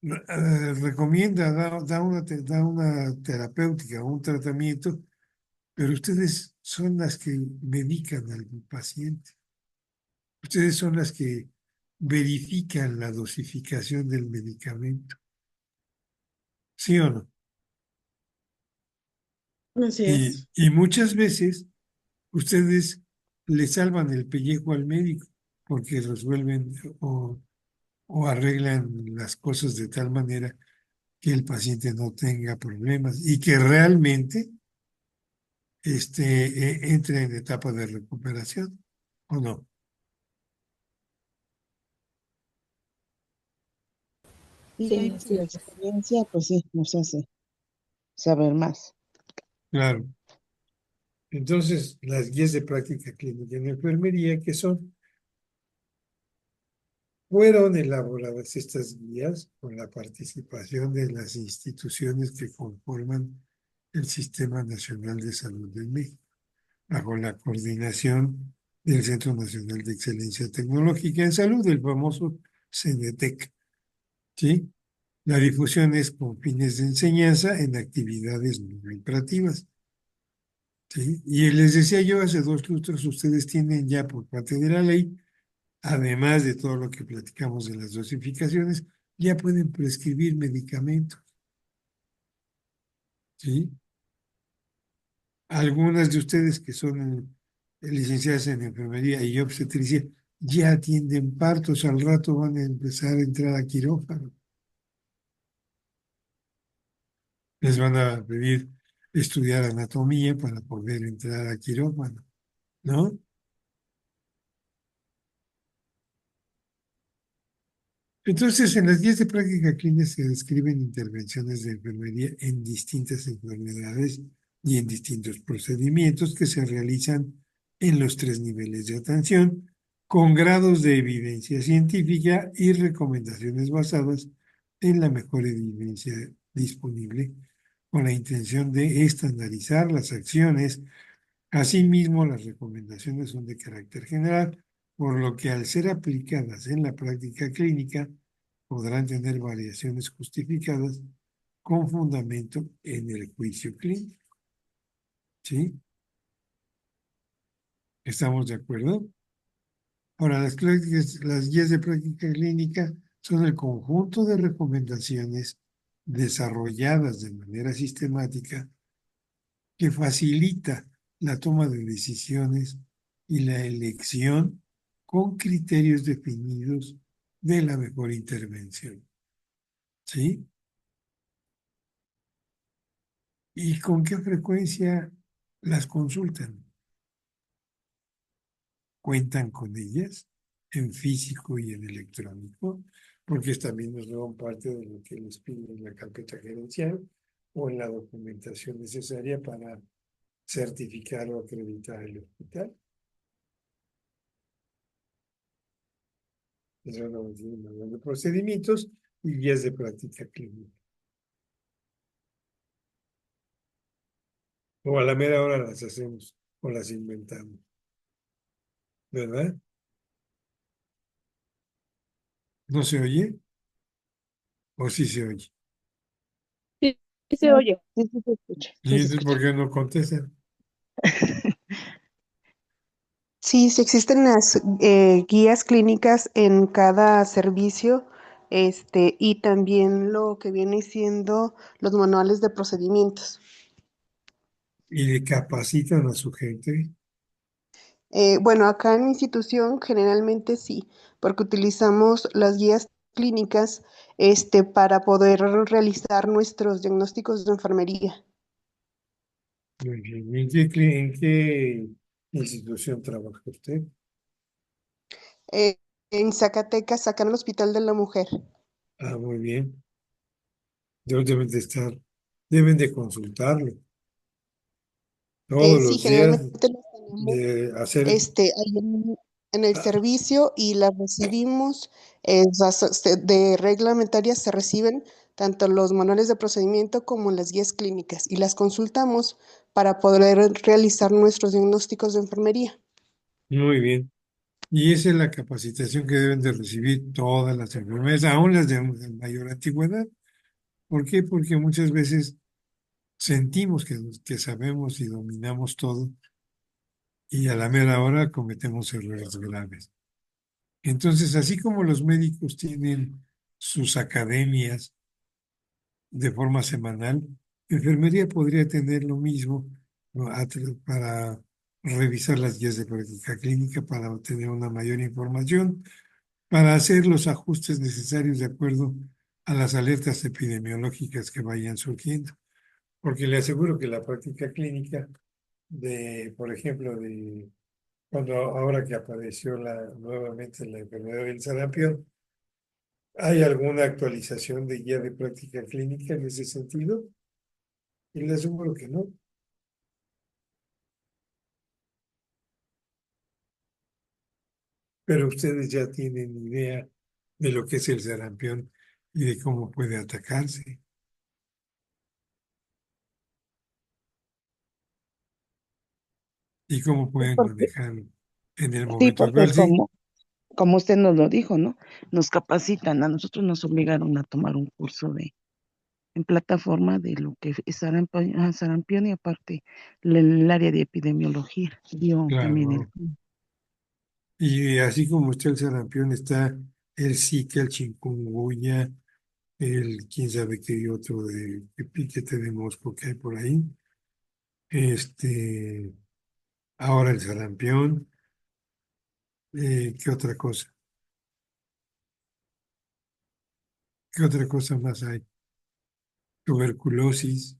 recomienda, da una terapéutica, un tratamiento, pero ustedes son las que medican al paciente. Ustedes son las que verifican la dosificación del medicamento. ¿Sí o no? Así Y, es. y muchas veces ustedes le salvan el pellejo al médico porque resuelven o arreglan las cosas de tal manera que el paciente no tenga problemas y que realmente entre en etapa de recuperación, ¿o no? Y Sí, ahí así la es. experiencia, pues sí, nos hace saber más. Claro. Entonces, las guías de práctica clínica en enfermería, ¿qué son? Fueron elaboradas estas guías con la participación de las instituciones que conforman el Sistema Nacional de Salud de México, bajo la coordinación del Centro Nacional de Excelencia Tecnológica en Salud, el famoso CENETEC, ¿sí? La difusión es con fines de enseñanza en actividades no lucrativas, ¿sí? Y les decía yo, hace 2 lustros, ustedes tienen ya por parte de la ley, además de todo lo que platicamos de las dosificaciones, ya pueden prescribir medicamentos, ¿sí? Algunas de ustedes que son licenciadas en enfermería y obstetricia ya atienden partos, al rato van a empezar a entrar a quirófano. Les van a pedir estudiar anatomía para poder entrar a quirófano, ¿no? Entonces, en las guías de práctica clínica se describen intervenciones de enfermería en distintas enfermedades y en distintos procedimientos que se realizan en los 3 niveles de atención, con grados de evidencia científica y recomendaciones basadas en la mejor evidencia disponible con la intención de estandarizar las acciones. Asimismo, las recomendaciones son de carácter general, por lo que al ser aplicadas en la práctica clínica podrán tener variaciones justificadas con fundamento en el juicio clínico. ¿Sí? ¿Estamos de acuerdo? Ahora, las guías de práctica clínica son el conjunto de recomendaciones desarrolladas de manera sistemática que facilita la toma de decisiones y la elección con criterios definidos de la mejor intervención. ¿Sí? ¿Y con qué frecuencia las consultan? ¿Cuentan con ellas en físico y en electrónico? Porque también nos dan parte de lo que les piden en la carpeta gerencial o en la documentación necesaria para certificar o acreditar el hospital. Eso no tiene manual de procedimientos y guías de práctica clínica. O a la mera hora las hacemos o las inventamos. ¿Verdad? ¿No se oye? ¿O sí se oye? Sí, sí se oye. Sí, sí se escucha. ¿Y Sí se entonces por escucha. qué no contestan? Sí, sí existen las guías clínicas en cada servicio, y también lo que viene siendo los manuales de procedimientos. ¿Y le capacitan a su gente? Bueno, acá en mi institución generalmente sí, porque utilizamos las guías clínicas, para poder realizar nuestros diagnósticos de enfermería. Muy bien. ¿Y en qué institución trabaja usted? En Zacatecas, acá en el Hospital de la Mujer. Ah, muy bien. Deben de consultarlo todos Sí, los días, generalmente las tenemos de hacer. ahí en el servicio y las recibimos, de reglamentarias se reciben tanto los manuales de procedimiento como las guías clínicas y las consultamos para poder realizar nuestros diagnósticos de enfermería. Muy bien. Y esa es la capacitación que deben de recibir todas las enfermeras, aún las de mayor antigüedad. ¿Por qué? Porque muchas veces sentimos que sabemos y dominamos todo y a la mera hora cometemos errores graves. Entonces, así como los médicos tienen sus academias de forma semanal, enfermería podría tener lo mismo, ¿no? Para revisar las guías de práctica clínica, para obtener una mayor información, para hacer los ajustes necesarios de acuerdo a las alertas epidemiológicas que vayan surgiendo. Porque le aseguro que la práctica clínica por ejemplo, cuando ahora que apareció nuevamente la enfermedad del sarampión, ¿hay alguna actualización de guía de práctica clínica en ese sentido? Y le aseguro que no. Pero ustedes ya tienen idea de lo que es el sarampión y de cómo puede atacarse y cómo Sí, pueden porque, manejarlo en el sí, momento porque actual. Sí. como usted nos lo dijo, ¿no? Nos capacitan, a nosotros nos obligaron a tomar un curso en plataforma de lo que es sarampión y aparte el área de epidemiología, dio también Claro. Y así como está el sarampión, está el Zika, el chikungunya, quién sabe qué otro de piquete de mosco que hay por ahí. Ahora el sarampión, ¿qué otra cosa? ¿Qué otra cosa más hay? Tuberculosis,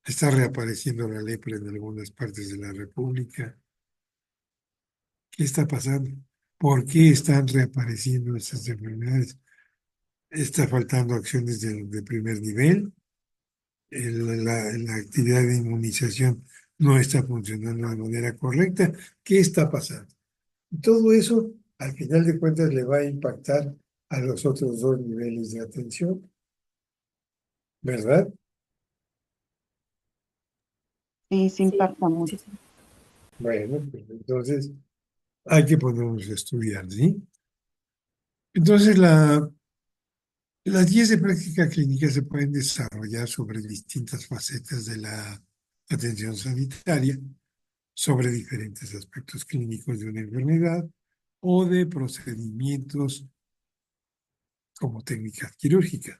está reapareciendo la lepra en algunas partes de la República. ¿Qué está pasando? ¿Por qué están reapareciendo estas enfermedades? Está faltando acciones de primer nivel, la actividad de inmunización no está funcionando de manera correcta. ¿Qué está pasando? Y todo eso, al final de cuentas, le va a impactar a los otros dos niveles de atención. ¿verdad? Sí, Sí, impacta mucho. sí, sí. Bueno, pues entonces hay que ponernos a estudiar, ¿sí? Entonces las guías de práctica clínica se pueden desarrollar sobre distintas facetas de la atención sanitaria, sobre diferentes aspectos clínicos de una enfermedad o de procedimientos como técnicas quirúrgicas.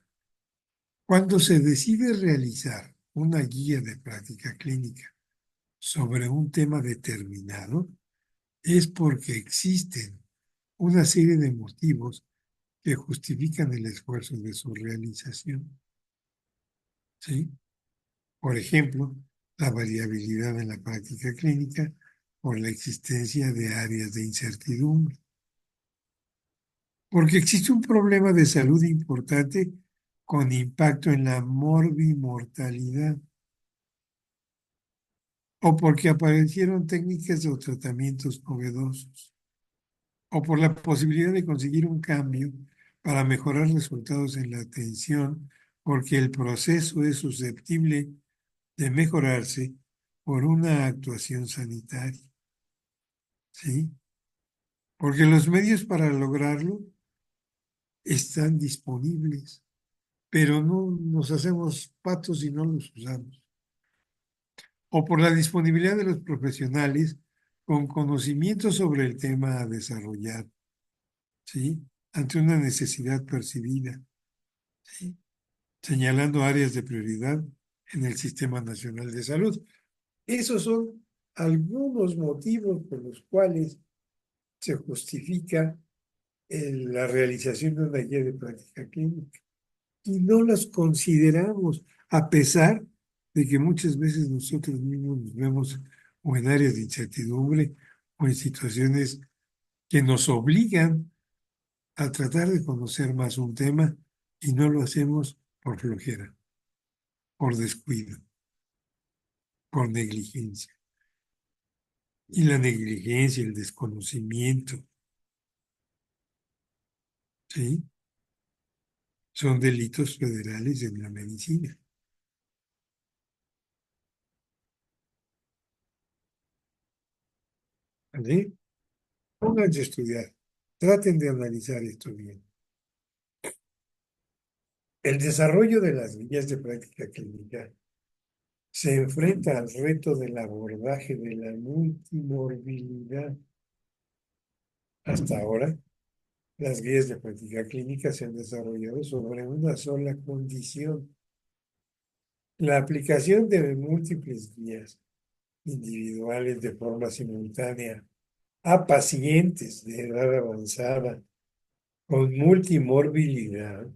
Cuando se decide realizar una guía de práctica clínica sobre un tema determinado, es porque existen una serie de motivos que justifican el esfuerzo de su realización. ¿Sí? Por ejemplo, la variabilidad en la práctica clínica por la existencia de áreas de incertidumbre. Porque existe un problema de salud importante con impacto en la morbimortalidad. O porque aparecieron técnicas o tratamientos novedosos. O por la posibilidad de conseguir un cambio para mejorar resultados en la atención, porque el proceso es susceptible de mejorarse por una actuación sanitaria, ¿sí? Porque los medios para lograrlo están disponibles, pero no nos hacemos patos y no los usamos. O por la disponibilidad de los profesionales con conocimiento sobre el tema a desarrollar, ¿sí? Ante una necesidad percibida, ¿sí? Señalando áreas de prioridad en el Sistema Nacional de Salud. Esos son algunos motivos por los cuales se justifica la realización de una guía de práctica clínica. Y no las consideramos, a pesar de que muchas veces nosotros mismos nos vemos o en áreas de incertidumbre o en situaciones que nos obligan a tratar de conocer más un tema y no lo hacemos por flojera, por descuido, por negligencia. Y la negligencia, el desconocimiento, ¿sí? Son delitos federales en la medicina. ¿Vale? Pónganse a estudiar. Traten de analizar esto bien. El desarrollo de las guías de práctica clínica se enfrenta al reto del abordaje de la multimorbilidad. Hasta ahora, las guías de práctica clínica se han desarrollado sobre una sola condición: la aplicación de múltiples guías individuales de forma simultánea a pacientes de edad avanzada con multimorbilidad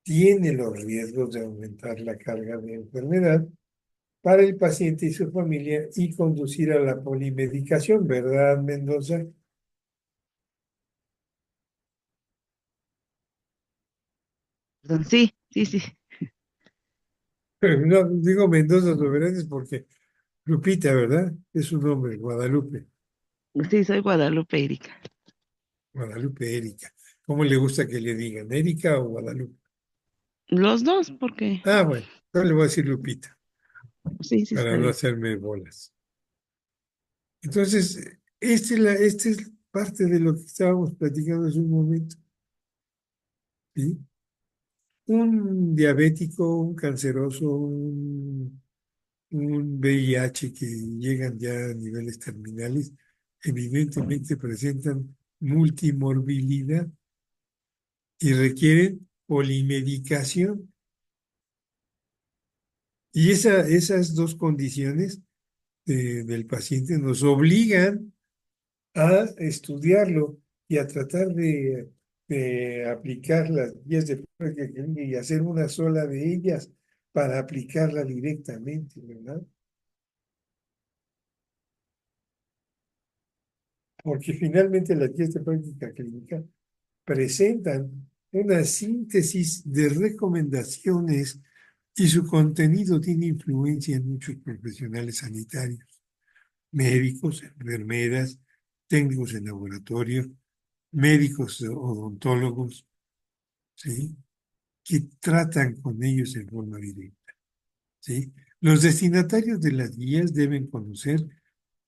tiene los riesgos de aumentar la carga de enfermedad para el paciente y su familia y conducir a la polimedicación, ¿verdad, Mendoza? Sí, sí, sí. No digo Mendoza Soberanes porque Lupita, ¿verdad? Es su nombre, Guadalupe. Sí, soy Guadalupe Erika. Guadalupe Erika. ¿Cómo le gusta que le digan? ¿Erika o Guadalupe? Los dos, porque Ah, bueno, yo le voy a decir Lupita sí, sí para está no bien. hacerme bolas. Entonces, esta es parte de lo que estábamos platicando hace un momento, ¿sí? Un diabético, un canceroso, un VIH que llegan ya a niveles terminales, evidentemente presentan multimorbilidad y requieren polimedicación. Y esas dos condiciones del paciente nos obligan a estudiarlo y a tratar de aplicar las guías de práctica clínica y hacer una sola de ellas para aplicarla directamente, ¿verdad? Porque finalmente las guías de práctica clínica presentan una síntesis de recomendaciones y su contenido tiene influencia en muchos profesionales sanitarios, médicos, enfermeras, técnicos en laboratorio, médicos odontólogos, ¿sí? que tratan con ellos en forma directa, ¿sí? Los destinatarios de las guías deben conocer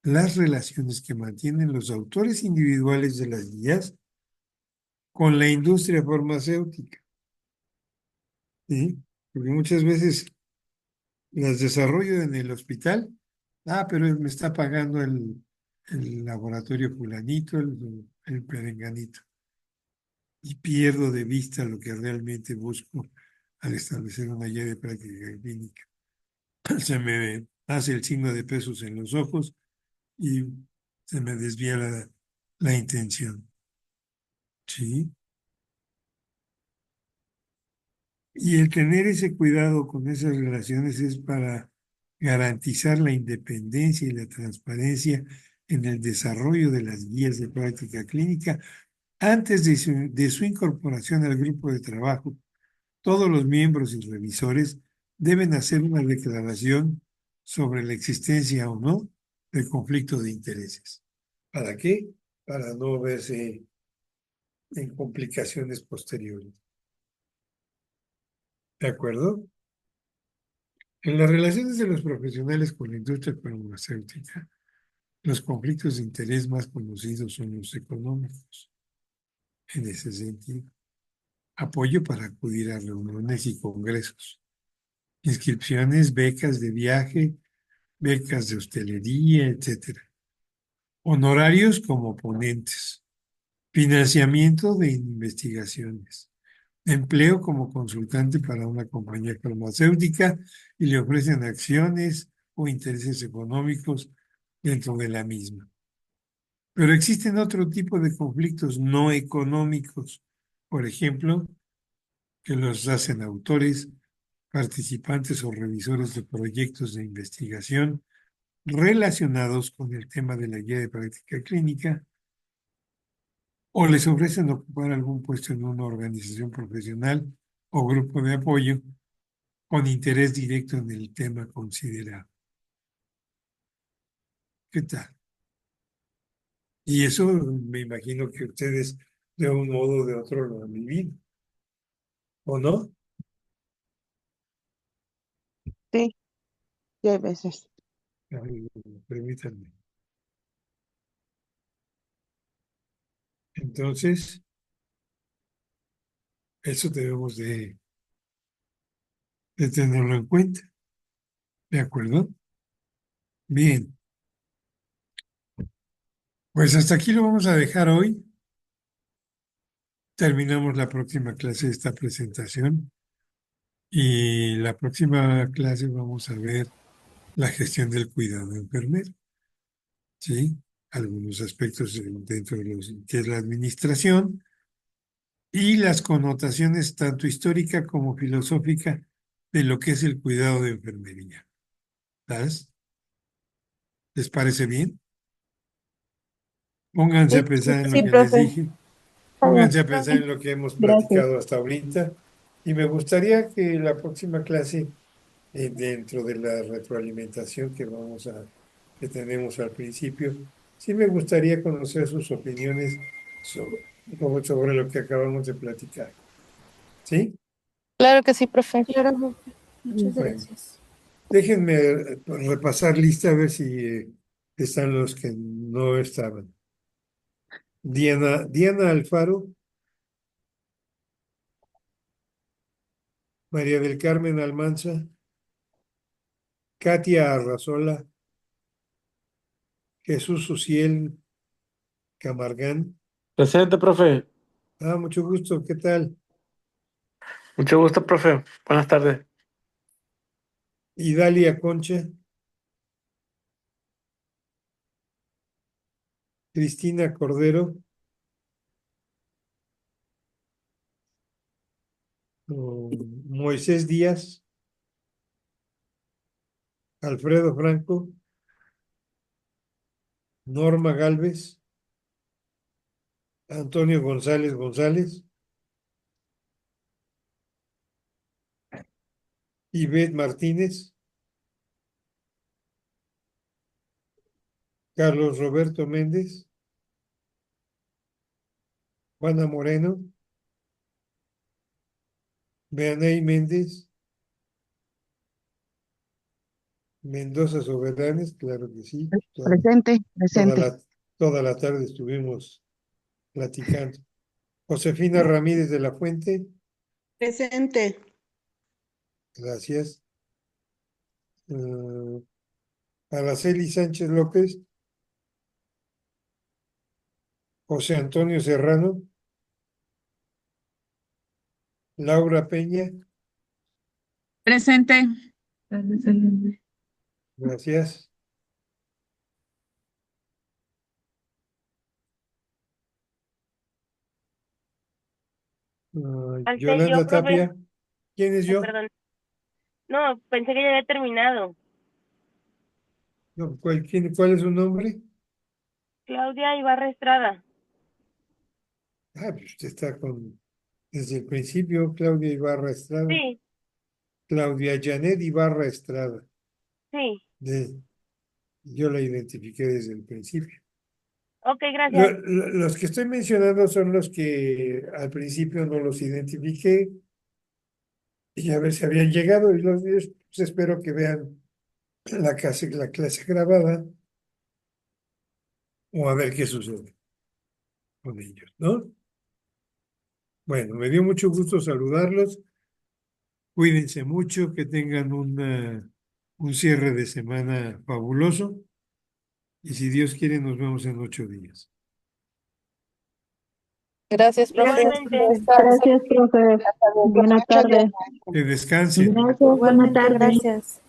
las relaciones que mantienen los autores individuales de las guías con la industria farmacéutica, ¿sí? Porque muchas veces las desarrollo en el hospital, pero me está pagando el laboratorio fulanito, el perenganito, y pierdo de vista lo que realmente busco al establecer una guía de práctica clínica. Se me hace el signo de pesos en los ojos y se me desvía la intención. ¿Sí? Y el tener ese cuidado con esas relaciones es para garantizar la independencia y la transparencia en el desarrollo de las guías de práctica clínica antes de su incorporación al grupo de trabajo. Todos los miembros y revisores deben hacer una declaración sobre la existencia o no de conflicto de intereses. ¿Para qué? Para no verse en complicaciones posteriores. ¿De acuerdo? En las relaciones de los profesionales con la industria farmacéutica, los conflictos de interés más conocidos son los económicos. En ese sentido, apoyo para acudir a reuniones y congresos, inscripciones, becas de viaje, becas de hostelería, etc. Honorarios como ponentes, financiamiento de investigaciones, empleo como consultante para una compañía farmacéutica y le ofrecen acciones o intereses económicos dentro de la misma. Pero existen otro tipo de conflictos no económicos, por ejemplo, que los hacen autores, participantes o revisores de proyectos de investigación relacionados con el tema de la guía de práctica clínica, o les ofrecen ocupar algún puesto en una organización profesional o grupo de apoyo con interés directo en el tema considerado. ¿Qué tal? Y eso me imagino que ustedes de un modo o de otro lo han vivido, ¿o no? Sí, sí hay veces. Ay, permítanme. Entonces, eso debemos de tenerlo en cuenta. ¿De acuerdo? Bien. Pues hasta aquí lo vamos a dejar hoy. Terminamos la próxima clase de esta presentación y la próxima clase vamos a ver la gestión del cuidado enfermero, ¿sí? Algunos aspectos dentro de los que es la administración y las connotaciones tanto histórica como filosófica de lo que es el cuidado de enfermería. ¿Sabes? ¿Les parece bien? Pónganse a pensar en lo Sí, que les profe. dije. Pónganse a pensar en lo que hemos Gracias. platicado hasta ahorita. Y me gustaría que la próxima clase, dentro de la retroalimentación que tenemos al principio, sí me gustaría conocer sus opiniones sobre lo que acabamos de platicar. ¿Sí? Claro que sí, profe. Claro, profe. Muchas Bueno, gracias. déjenme repasar lista a ver si están los que no estaban. Diana Alfaro, María del Carmen Almanza, Katia Arrazola, Jesús Uciel Camargán. Presente, profe. Mucho gusto, ¿qué tal? Mucho gusto, profe. Buenas tardes. Idalia Concha, Cristina Cordero, Moisés Díaz, Alfredo Franco, Norma Galvez, Antonio González González, Ivette Martínez, Carlos Roberto Méndez, Juana Moreno, Beaney Méndez. Mendoza Soberanes, claro que sí. Presente, presente. Toda la tarde estuvimos platicando. Josefina Ramírez de la Fuente, Presente. gracias. Araceli Sánchez López, José Antonio Serrano, Laura Peña, Presente. gracias. Falté Yolanda yo, profe. Tapia, ¿quién es yo? Perdón. No, pensé que ya había terminado. No, ¿cuál es su nombre? Claudia Ibarra Estrada. Pues usted está desde el principio, Claudia Ibarra Estrada. Sí, Claudia Janet Ibarra Estrada. sí. Yo la identifiqué desde el principio. Ok, gracias. Los que estoy mencionando son los que al principio no los identifiqué y a ver si habían llegado y los pues espero que vean la clase grabada o a ver qué sucede con ellos, ¿no? Bueno, me dio mucho gusto saludarlos. Cuídense mucho, que tengan un cierre de semana fabuloso y si Dios quiere nos vemos en 8 días. Gracias, profe. Igualmente. Gracias, profe. Buena tarde. Que descansen. Gracias, buena Igualmente, tarde. gracias.